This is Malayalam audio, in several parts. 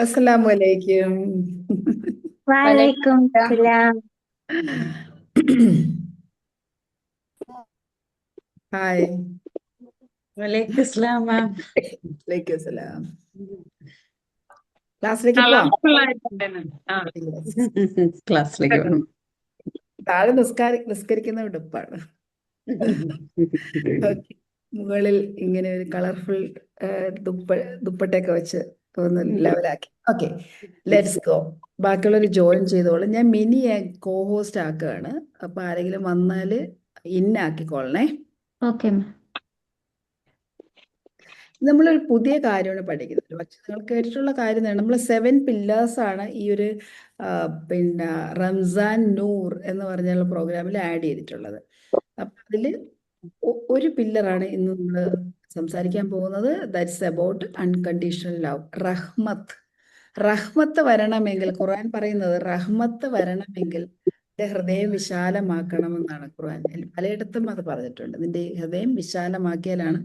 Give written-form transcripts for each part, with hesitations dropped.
അസ്സലാമു അലൈക്കും. വാലൈക്കും സലാം. ഹായ്. വലൈക്കും അസ്സലാം മാം. വലൈക്കും സലാം. ക്ലാസ്സിലേക്ക് പോവാം. ക്ലാസ്സിലേക്ക് വേണം. താഴെ നിസ്കരിക്കുന്ന ഉടുപ്പാണ്. Okay. മുകളിൽ ഇങ്ങനെ ഒരു കളർഫുൾ ദുപ്പട്ടയൊക്കെ വെച്ച് ഒന്ന് ലെവലാക്കി. Okay, let's go. ബാക്കിയുള്ളവർ ജോയിൻ ചെയ്തോളും. ഞാൻ മിനിയെ കോ ഹോസ്റ്റ് ആക്കുകയാണ്. അപ്പൊ ആരെങ്കിലും വന്നാൽ ഇന്നാക്കിക്കോളണേ. Okay ma'am. നമ്മളൊരു പുതിയ കാര്യമാണ് പഠിക്കുന്നത്. പക്ഷെ നിങ്ങൾ കേട്ടിട്ടുള്ള കാര്യം തന്നെ, നമ്മൾ 7 പില്ലേഴ്സ് ആണ് ഈ ഒരു പിന്നെ റംസാൻ നൂർ എന്ന് പറഞ്ഞുള്ള പ്രോഗ്രാമിൽ ആഡ് ചെയ്തിട്ടുള്ളത്. അപ്പൊ അതില് ഒരു പില്ലറാണ് ഇന്ന് നമ്മൾ സംസാരിക്കാൻ പോകുന്നത്. ദാറ്റ്സ് അബൌട്ട് അൺകണ്ടീഷണൽ ലവ്, റഹ്മത്ത്. റഹ്മത്ത് വരണമെങ്കിൽ ഖുർആൻ പറയുന്നത്, റഹ്മത്ത് വരണമെങ്കിൽ നിന്റെ ഹൃദയം വിശാലമാക്കണമെന്നാണ് ഖുർആൻ. പലയിടത്തും അത് പറഞ്ഞിട്ടുണ്ട്. നിന്റെ ഹൃദയം വിശാലമാക്കിയാലാണ്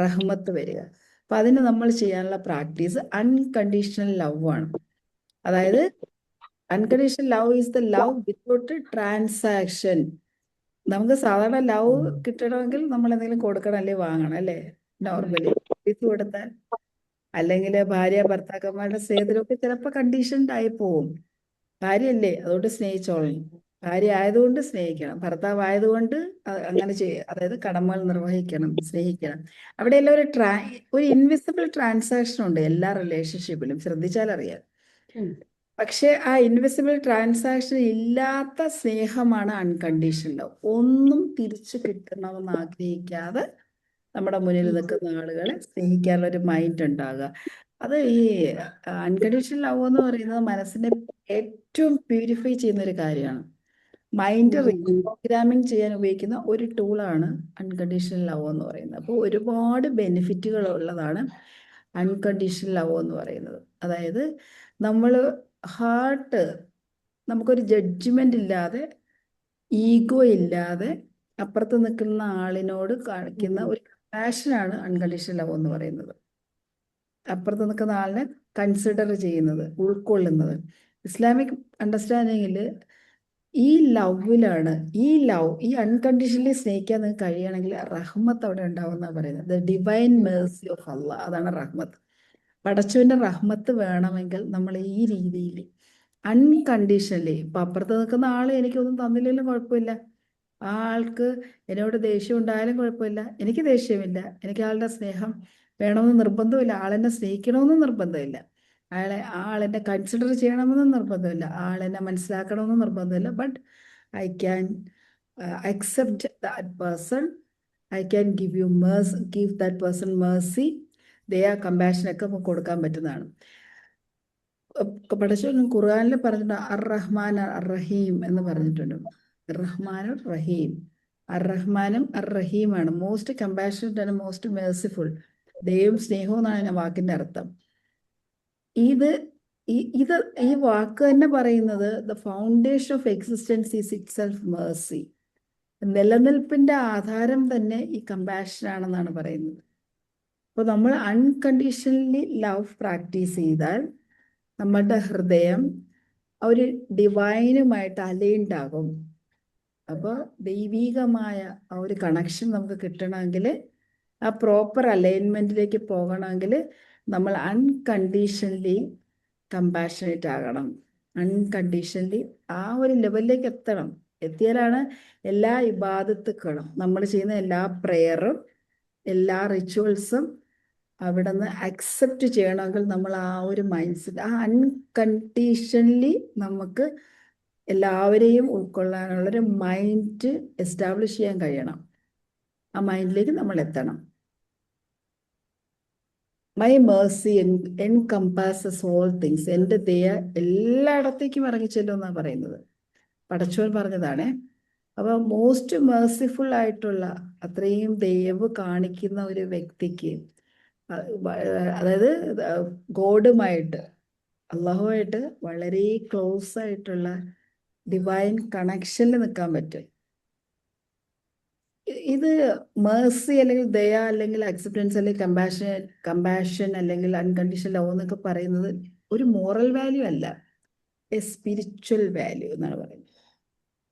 റഹ്മത്ത് വരിക. അപ്പൊ അതിന് നമ്മൾ ചെയ്യാനുള്ള പ്രാക്ടീസ് അൺകണ്ടീഷണൽ ലവ് ആണ്. അതായത് unconditional love is the love without transaction. നമുക്ക് സാധാരണ ലവ് കിട്ടണമെങ്കിൽ നമ്മൾ എന്തെങ്കിലും കൊടുക്കണം, അല്ലെ വാങ്ങണം, അല്ലേ? നോർമലി പൈസ കൊടുത്താൽ, അല്ലെങ്കിൽ ഭാര്യ ഭർത്താക്കന്മാരുടെ സ്നേഹത്തിലൊക്കെ ചിലപ്പോൾ കണ്ടീഷൻഡ് ആയി പോവും. ഭാര്യയല്ലേ, അതുകൊണ്ട് സ്നേഹിച്ചോളണം. ഭാര്യ ആയതുകൊണ്ട് സ്നേഹിക്കണം, ഭർത്താവ് ആയതുകൊണ്ട് അങ്ങനെ ചെയ്യുക. അതായത് കടമകൾ നിർവഹിക്കണം, സ്നേഹിക്കണം. അവിടെയെല്ലാം ഒരു ഇൻവിസിബിൾ ട്രാൻസാക്ഷൻ ഉണ്ട് എല്ലാ റിലേഷൻഷിപ്പിലും, ശ്രദ്ധിച്ചാൽ അറിയാം. പക്ഷെ ആ ഇൻവിസിബിൾ ട്രാൻസാക്ഷൻ ഇല്ലാത്ത സ്നേഹമാണ് അൺകണ്ടീഷണൽ ലവ്. ഒന്നും തിരിച്ചു കിട്ടണമെന്ന് ആഗ്രഹിക്കാതെ നമ്മുടെ മുന്നിൽ നിൽക്കുന്ന ആളുകളെ സ്നേഹിക്കാനുള്ള ഒരു മൈൻഡ് ഉണ്ടാകുക. അത് ഈ അൺകണ്ടീഷണൽ ലവ് എന്ന് പറയുന്നത് മനസ്സിനെ ഏറ്റവും പ്യൂരിഫൈ ചെയ്യുന്ന ഒരു കാര്യമാണ്. മൈൻഡ് റീപ്രോഗ്രാമിംഗ് ചെയ്യാൻ ഉപയോഗിക്കുന്ന ഒരു ടൂളാണ് അൺകണ്ടീഷണൽ ലവ് എന്ന് പറയുന്നത്. അപ്പോൾ ഒരുപാട് ബെനിഫിറ്റുകൾ ഉള്ളതാണ് അൺകണ്ടീഷണൽ ലവ് എന്ന് പറയുന്നത്. അതായത് നമ്മൾ നമുക്കൊരു ജഡ്ജ്മെന്റ് ഇല്ലാതെ, ഈഗോ ഇല്ലാതെ അപ്പുറത്ത് നിൽക്കുന്ന ആളിനോട് കാണിക്കുന്ന ഒരു കമ്പാഷനാണ് അൺകണ്ടീഷണൽ ലവ് എന്ന് പറയുന്നത്. അപ്പുറത്ത് നിൽക്കുന്ന ആളിനെ കൺസിഡർ ചെയ്യുന്നത്, ഉൾക്കൊള്ളുന്നത്. ഇസ്ലാമിക് അണ്ടർസ്റ്റാൻഡിങ്ങിൽ ഈ ലവിലാണ്, ഈ അൺകണ്ടീഷണലി സ്നേഹിക്കാൻ നിങ്ങൾക്ക് കഴിയുകയാണെങ്കിൽ റഹ്മത്ത് അവിടെ ഉണ്ടാവുമെന്നാണ് പറയുന്നത്. ദ ഡിവൈൻ മേഴ്സി ഓഫ് അള്ളാഹ്, അതാണ് റഹ്മത്ത്. പടച്ചവന്റെ റഹ്മത്ത് വേണമെങ്കിൽ നമ്മൾ ഈ രീതിയിൽ അൺകണ്ടീഷണലി, ഇപ്പൊ അപ്പുറത്ത് നിൽക്കുന്ന ആൾ എനിക്കൊന്നും തന്നില്ലെങ്കിലും കുഴപ്പമില്ല, ആ ആൾക്ക് എന്നോട് ദേഷ്യം ഉണ്ടായാലും കുഴപ്പമില്ല, എനിക്ക് ദേഷ്യമില്ല, എനിക്ക് ആളുടെ സ്നേഹം വേണമെന്ന് നിർബന്ധമില്ല, ആളെന്നെ സ്നേഹിക്കണമെന്ന് നിർബന്ധമില്ല, ആളെന്നെ കൺസിഡർ ചെയ്യണമെന്ന് നിർബന്ധമില്ല, ആളെന്നെ മനസ്സിലാക്കണമെന്ന് നിർബന്ധമില്ല. But I can accept that person, I can give that person Mercy, ദയ, കമ്പാഷൻ ഒക്കെ നമുക്ക് കൊടുക്കാൻ പറ്റുന്നതാണ്. പടച്ചവൻ ഖുർആനിൽ പറഞ്ഞിട്ടുണ്ട്, അർ റഹ്മാൻ അർ റഹീം എന്ന് പറഞ്ഞിട്ടുണ്ട്. റഹ്മാനും റഹീം, അർ റഹ്മാനും അർ റഹീമാണ്. Most compassionate and most merciful. ദൈവം സ്നേഹം എന്നാണ് ആ വാക്കിന്റെ അർത്ഥം. ഇത് ഈ വാക്ക് തന്നെ പറയുന്നത്, the foundation of existence is itself mercy. നിലനിൽപ്പിന്റെ ആധാരം തന്നെ ഈ കമ്പാഷൻ ആണെന്നാണ് പറയുന്നത്. അപ്പോൾ നമ്മൾ അൺകണ്ടീഷണലി ലവ് പ്രാക്ടീസ് ചെയ്താൽ നമ്മളുടെ ഹൃദയം ഒരു ഡിവൈനുമായിട്ട് അലൈൻഡ് ആകും. അപ്പോൾ ദൈവീകമായ ആ ഒരു കണക്ഷൻ നമുക്ക് കിട്ടണമെങ്കിൽ, ആ പ്രോപ്പർ അലൈൻമെന്റിലേക്ക് പോകണമെങ്കിൽ നമ്മൾ അൺകണ്ടീഷണലി കമ്പാഷനേറ്റ് ആകണം. അൺകണ്ടീഷണലി ആ ഒരു ലെവലിലേക്ക് എത്തണം. എത്തിയാലാണ് എല്ലാ ഇബാദത്തുകളും, നമ്മൾ ചെയ്യുന്ന എല്ലാ പ്രെയറും എല്ലാ റിച്വൽസും അവിടെ നിന്ന് അക്സെപ്റ്റ് ചെയ്യണമെങ്കിൽ നമ്മൾ ആ ഒരു മൈൻഡ് സെറ്റ്, ആ അൺകണ്ടീഷണലി നമുക്ക് എല്ലാവരെയും ഉൾക്കൊള്ളാനുള്ളൊരു മൈൻഡ് എസ്റ്റാബ്ലിഷ് ചെയ്യാൻ കഴിയണം. ആ മൈൻഡിലേക്ക് നമ്മൾ എത്തണം. My mercy encompasses all things. എൻ്റെ ദയ എല്ലായിടത്തേക്കും ഇറങ്ങിച്ചെല്ലും എന്നാണ് പറയുന്നത്. പടച്ചോൻ പറഞ്ഞതാണേ. അപ്പോൾ മോസ്റ്റ് മേഴ്സിഫുൾ ആയിട്ടുള്ള, അത്രയും ദയവ് കാണിക്കുന്ന ഒരു വ്യക്തിക്ക്, അതായത് ഗോഡുമായിട്ട്, അള്ളാഹുമായിട്ട് വളരെ ക്ലോസ് ആയിട്ടുള്ള ഡിവൈൻ കണക്ഷനിൽ നിൽക്കാൻ പറ്റും. ഇത് മേഴ്സി അല്ലെങ്കിൽ ദയ അല്ലെങ്കിൽ അക്സെപ്റ്റൻസ് അല്ലെങ്കിൽ കമ്പാഷൻ അല്ലെങ്കിൽ അൺകണ്ടീഷണൽ ലവ് എന്നൊക്കെ പറയുന്നത് ഒരു മോറൽ വാല്യൂ അല്ല, എ സ്പിരിച്വൽ വാല്യൂ എന്നാണ് പറയുന്നത്.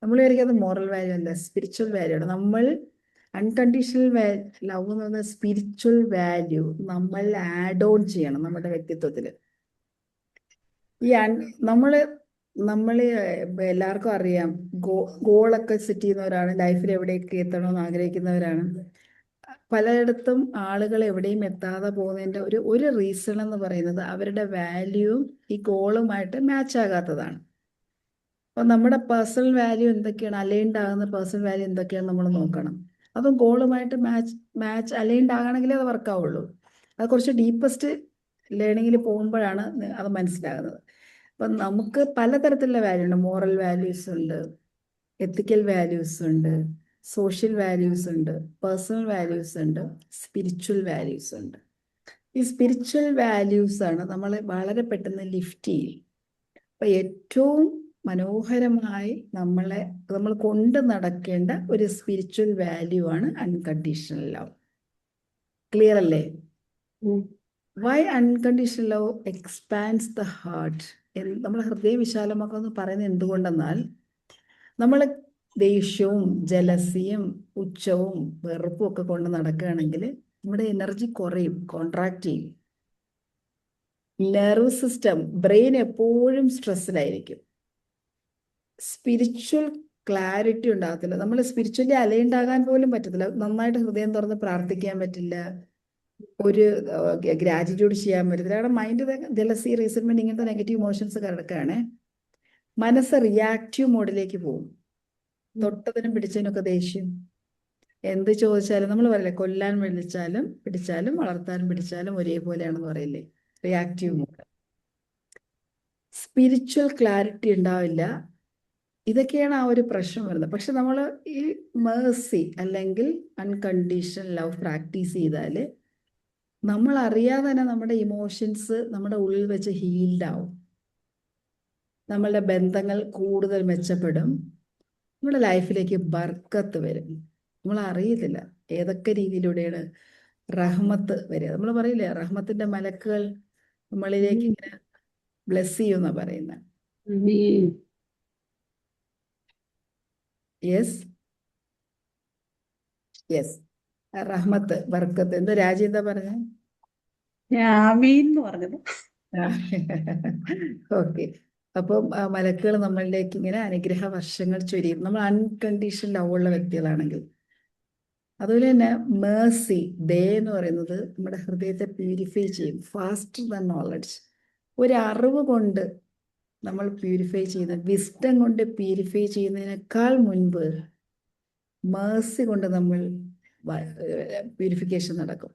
നമ്മൾ വിചാരിക്കുന്നത് മോറൽ വാല്യൂ അല്ല, സ്പിരിച്വൽ വാല്യൂ ആണ്. നമ്മൾ അൺകണ്ടീഷണൽ ലവ് എന്ന് പറയുന്ന സ്പിരിച്വൽ വാല്യൂ നമ്മൾ ആഡ് ഓൺ ചെയ്യണം നമ്മുടെ വ്യക്തിത്വത്തിൽ. ഈ നമ്മൾ നമ്മൾ എല്ലാവർക്കും അറിയാം, ഗോളൊക്കെ സെറ്റ് ചെയ്യുന്നവരാണ്, ലൈഫിൽ എവിടെയൊക്കെ എത്തണമെന്ന് ആഗ്രഹിക്കുന്നവരാണ്. പലയിടത്തും ആളുകൾ എവിടെയും എത്താതെ പോകുന്നതിൻ്റെ ഒരു റീസൺ എന്ന് പറയുന്നത് അവരുടെ വാല്യൂവും ഈ ഗോളുമായിട്ട് മാച്ച് ആകാത്തതാണ്. അപ്പം നമ്മുടെ പേഴ്സണൽ വാല്യൂ എന്തൊക്കെയാണ്, അലൈൻഡ് ആകുന്ന പേഴ്സണൽ വാല്യൂ എന്തൊക്കെയാണ് നമ്മൾ നോക്കണം. അതും ഗോളുമായിട്ട് മാച്ച് അലൈൻഡ് ആകണമെങ്കിലേ അത് വർക്കാവുള്ളൂ. അത് കുറച്ച് ഡീപ്പസ്റ്റ് ലേണിങ്ങിൽ പോകുമ്പോഴാണ് അത് മനസ്സിലാകുന്നത്. അപ്പം നമുക്ക് പലതരത്തിലുള്ള വാല്യൂ ഉണ്ട്. മോറൽ വാല്യൂസ് ഉണ്ട്, എത്തിക്കൽ വാല്യൂസ് ഉണ്ട്, സോഷ്യൽ വാല്യൂസ് ഉണ്ട്, പേഴ്സണൽ വാല്യൂസ് ഉണ്ട്, സ്പിരിച്വൽ വാല്യൂസ് ഉണ്ട്. ഈ സ്പിരിച്വൽ വാല്യൂസ് ആണ് നമ്മളെ വളരെ പെട്ടെന്ന് ലിഫ്റ്റ് ചെയ്യും. അപ്പം ഏറ്റവും മനോഹരമായി നമ്മൾ കൊണ്ട് നടക്കേണ്ട ഒരു സ്പിരിച്വൽ വാല്യൂ ആണ് അൺകണ്ടീഷണൽ ലവ്. ക്ലിയർ അല്ലേ? Why unconditional love expands the heart. നമ്മുടെ ഹൃദയം വിശാലമാക്കുമെന്ന് പറയുന്നത് എന്തുകൊണ്ടെന്നാൽ, നമ്മൾ ദേഷ്യവും ജലസിയും പുച്ഛവും വെറുപ്പും ഒക്കെ കൊണ്ട് നടക്കുകയാണെങ്കിൽ നമ്മുടെ എനർജി കുറയും, കോൺട്രാക്ട് ചെയ്യും. നെർവ് സിസ്റ്റം, ബ്രെയിൻ എപ്പോഴും സ്ട്രെസ്സിലായിരിക്കും. സ്പിരിച്വൽ ക്ലാരിറ്റി ഉണ്ടാകത്തില്ല. നമ്മൾ സ്പിരിച്വലി അലൈൻഡ് ആകാൻ പോലും പറ്റത്തില്ല. നന്നായിട്ട് ഹൃദയം തുറന്ന് പ്രാർത്ഥിക്കാൻ പറ്റില്ല, ഒരു ഗ്രാറ്റിറ്റ്യൂഡ് ചെയ്യാൻ പറ്റത്തില്ല. കാരണം മൈൻഡ് ജലസി, റീസെന്റ്മെന്റ് ഇങ്ങനത്തെ നെഗറ്റീവ് ഇമോഷൻസ് കിടക്കുകയാണ്. മനസ്സ് റിയാക്റ്റീവ് മോഡിലേക്ക് പോകും. തൊട്ടതിനും പിടിച്ചതിനൊക്കെ ദേഷ്യം. എന്ത് ചോദിച്ചാലും നമ്മൾ പറയില്ലേ, കൊല്ലാൻ പിടിച്ചാലും വളർത്താൻ പിടിച്ചാലും ഒരേപോലെയാണെന്ന് പറയില്ലേ, റിയാക്റ്റീവ് മോഡ്. സ്പിരിച്വൽ ക്ലാരിറ്റി ഉണ്ടാവില്ല. ഇതൊക്കെയാണ് ആ ഒരു പ്രശ്നം വരുന്നത്. പക്ഷെ നമ്മൾ ഈ മേഴ്സി അല്ലെങ്കിൽ അൺകണ്ടീഷണൽ ലവ് പ്രാക്ടീസ് ചെയ്താൽ നമ്മൾ അറിയാതെ തന്നെ നമ്മുടെ ഇമോഷൻസ് നമ്മുടെ ഉള്ളിൽ വെച്ച് ഹീൽഡ് ആവും. നമ്മളുടെ ബന്ധങ്ങൾ കൂടുതൽ മെച്ചപ്പെടും. നമ്മുടെ ലൈഫിലേക്ക് ബർക്കത്ത് വരും. നമ്മൾ അറിയത്തില്ല ഏതൊക്കെ രീതിയിലൂടെയാണ് റഹ്മത്ത് വരിക. നമ്മൾ പറയില്ലേ, റഹ്മത്തിന്റെ മലക്കുകൾ നമ്മളിലേക്ക് ഇങ്ങനെ ബ്ലെസ് ചെയ്യുമെന്നാണ് പറയുന്നത്. യെസ് യെസ്, റഹ്മത്ത്, ബർക്കത്ത്. എന്താ രാജി എന്താ പറഞ്ഞത്? പറഞ്ഞത്. ഓക്കെ. അപ്പം മലക്കുകൾ നമ്മളിലേക്ക് ഇങ്ങനെ അനുഗ്രഹ വർഷങ്ങൾ ചൊരിയും, നമ്മൾ അൺകണ്ടീഷണൽ ലവ് ഉള്ള വ്യക്തികളാണെങ്കിൽ. അതുപോലെ തന്നെ മേഴ്സി, ദയ എന്ന് പറയുന്നത് നമ്മുടെ ഹൃദയത്തെ പ്യൂരിഫൈ ചെയ്യും, ഫാസ്റ്റർ ദാൻ നോളജ്. ഒരു അറിവ് കൊണ്ട് നമ്മൾ പ്യൂരിഫൈ ചെയ്യുന്ന, വിസ്ഡം കൊണ്ട് പ്യൂരിഫൈ ചെയ്യുന്നതിനേക്കാൾ മുൻപ് മേഴ്സി കൊണ്ട് നമ്മൾ പ്യൂരിഫിക്കേഷൻ നടക്കും.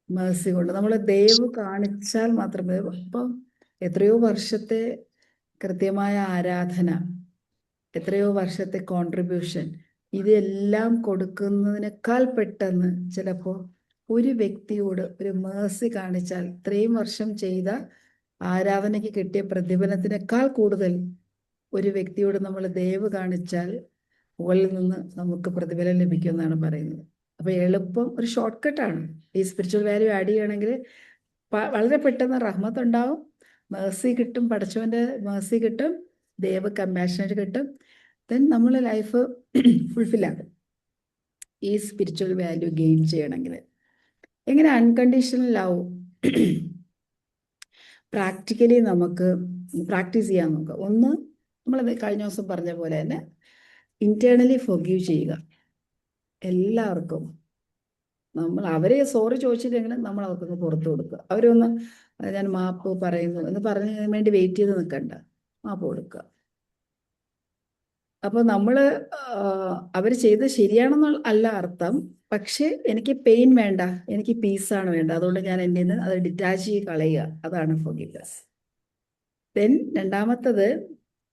മേഴ്സി കൊണ്ട് നമ്മൾ ദയവ് കാണിച്ചാൽ മാത്രമേ. ഇപ്പം എത്രയോ വർഷത്തെ കൃത്യമായ ആരാധന, എത്രയോ വർഷത്തെ കോൺട്രിബ്യൂഷൻ, ഇതെല്ലാം കൊടുക്കുന്നതിനേക്കാൾ പെട്ടെന്ന് ചിലപ്പോൾ ഒരു വ്യക്തിയോട് ഒരു മേഴ്സി കാണിച്ചാൽ, ഇത്രയും വർഷം ചെയ്ത ആരാധനയ്ക്ക് കിട്ടിയ പ്രതിഫലത്തിനേക്കാൾ കൂടുതൽ ഒരു വ്യക്തിയോട് നമ്മൾ ദയവ് കാണിച്ചാൽ മുകളിൽ നിന്ന് നമുക്ക് പ്രതിഫലം ലഭിക്കുമെന്നാണ് പറയുന്നത്. അപ്പോൾ എളുപ്പം ഒരു ഷോർട്ട് കട്ടാണ്. ഈ സ്പിരിച്വൽ വാല്യൂ ആഡ് ചെയ്യുകയാണെങ്കിൽ വളരെ പെട്ടെന്ന് റഹ്മത്ത് ഉണ്ടാവും, മേഴ്സി കിട്ടും, പടച്ചവൻ്റെ മേഴ്സി കിട്ടും, ദൈവ കമ്പാഷനേറ്റ് കിട്ടും. ദെൻ നമ്മളെ ലൈഫ് ഫുൾഫില്ലാകും. ഈ സ്പിരിച്വൽ വാല്യൂ ഗെയിൻ ചെയ്യണമെങ്കിൽ എങ്ങനെ അൺകണ്ടീഷണൽ ലവ് പ്രാക്ടിക്കലി നമുക്ക് പ്രാക്ടീസ് ചെയ്യാൻ നോക്കുക. ഒന്ന്, നമ്മൾ കഴിഞ്ഞ ദിവസം പറഞ്ഞ പോലെ തന്നെ ഇന്റേണലി ഫോർഗീവ് ചെയ്യുക. എല്ലാവർക്കും നമ്മൾ അവരെ സോറി ചോദിച്ചില്ലെങ്കിലും നമ്മൾ അവർക്കൊന്ന് പുറത്തു കൊടുക്കുക. അവരൊന്ന് ഞാൻ മാപ്പ് പറയുന്നു എന്ന് പറഞ്ഞതിന് വേണ്ടി വെയിറ്റ് ചെയ്ത് നിൽക്കണ്ട, മാപ്പ് കൊടുക്കുക. അപ്പോൾ നമ്മൾ അവർ ചെയ്ത് ശരിയാണെന്നുള്ള അല്ല അർത്ഥം, പക്ഷേ എനിക്ക് പെയിൻ വേണ്ട, എനിക്ക് പീസാണ് വേണ്ട, അതുകൊണ്ട് ഞാൻ എൻ്റെ നിന്ന് അത് ഡിറ്റാച്ച് ചെയ്ത് കളയുക. അതാണ് ഫോർഗിവ്നെസ്. ദെൻ രണ്ടാമത്തത്,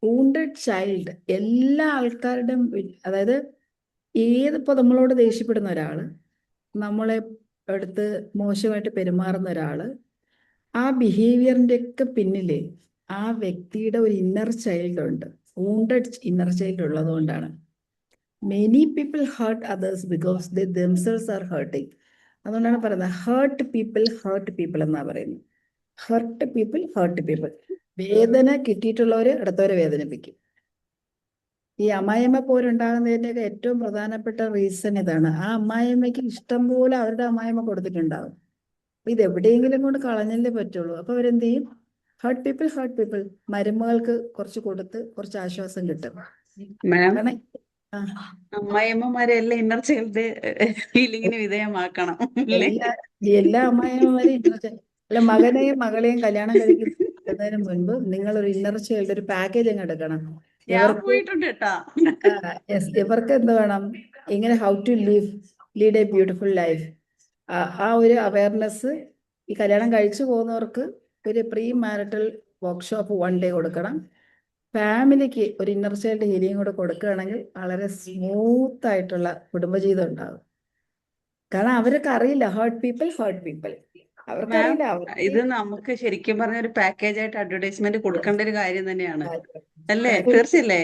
വൂണ്ടഡ് ചൈൽഡ്. എല്ലാ ആൾക്കാരുടെയും, അതായത് ഇപ്പോൾ നമ്മളോട് ദേഷ്യപ്പെടുന്ന ഒരാൾ, നമ്മളെ അടുത്ത് മോശമായിട്ട് പെരുമാറുന്ന ഒരാൾ, ആ ബിഹേവിയറിൻ്റെ ഒക്കെ പിന്നിൽ ആ വ്യക്തിയുടെ ഒരു ഇന്നർ ചൈൽഡ് ഉണ്ട്. വൂണ്ടഡ് ഇന്നർ ചൈൽഡ് ഉള്ളത് കൊണ്ടാണ്. Many people hurt others because they themselves are hurting. അതുകൊണ്ടാണ് പറയുന്നത് ഹേർട്ട് പീപ്പിൾ എന്നാണ് പറയുന്നത്. Hurt people. വേദന കിട്ടിയിട്ടുള്ളവർ അടുത്തവരെ വേദനിപ്പിക്കും. ഈ അമ്മായിയമ്മ പോരുണ്ടാകുന്നതിൻ്റെയൊക്കെ ഏറ്റവും പ്രധാനപ്പെട്ട റീസൺ ഇതാണ്. ആ അമ്മായിയമ്മയ്ക്ക് ഇഷ്ടം പോലെ അവരുടെ അമ്മായിയമ്മ കൊടുത്തിട്ടുണ്ടാകും. അപ്പൊ ഇത് എവിടെയെങ്കിലും കൊണ്ട് കളഞ്ഞല്ലേ പറ്റുള്ളൂ. അപ്പൊ അവരെന്ത് ചെയ്യും? Heart people. മരുമകൾക്ക് കുറച്ച് കൊടുത്ത് കുറച്ച് ആശ്വാസം കിട്ടും. മാം, കാരണം ആ, അമ്മായിയമ്മമാരെ എല്ലാം ഇന്നർ ചൈൽഡ് ഫീലിങ്ങിന് വിധേയമാക്കണം അല്ലേ? എല്ലാ എല്ലാ അമ്മായിയമ്മമാരെയും അല്ല, മകനെയും മകളെയും കല്യാണം കഴിക്കുന്നതിന് മുൻപ് നിങ്ങൾ ഒരു ഇന്നർ ചൈൽഡ് ഒരു പാക്കേജ് അങ്ങ് എടുക്കണം. ഞാൻ ഇവർക്ക് പോയിട്ടുണ്ട് കേട്ടാ. ഇവർക്ക് എന്ത് വേണം? ഇങ്ങനെ how to lead a beautiful life. ആ ഒരു അവയർനെസ് ഈ കല്യാണം കഴിച്ചു പോകുന്നവർക്ക് ഒരു പ്രീ മാരിറ്റൽ വർക്ക്ഷോപ്പ് 1 ഡേ കൊടുക്കണം. ഫാമിലിക്ക് ഒരു ഇന്നർ ചൈൽഡ് ഹീലിംഗ് കൂടെ കൊടുക്കുകയാണെങ്കിൽ വളരെ സ്മൂത്ത് ആയിട്ടുള്ള കുടുംബജീവിതം ഉണ്ടാകും. കാരണം അവർക്ക് അറിയില്ല ഹേർട്ട് പീപ്പിൾ. മാം, അവർക്കറിയില്ല. അവർക്ക് ഇത് നമുക്ക് ശരിക്കും പറഞ്ഞ ഒരു പാക്കേജ് ആയിട്ട് അഡ്വർടൈസ്മെന്റ് കൊടുക്കേണ്ട ഒരു കാര്യം തന്നെയാണ് അല്ലേ? തീർച്ചയല്ലേ?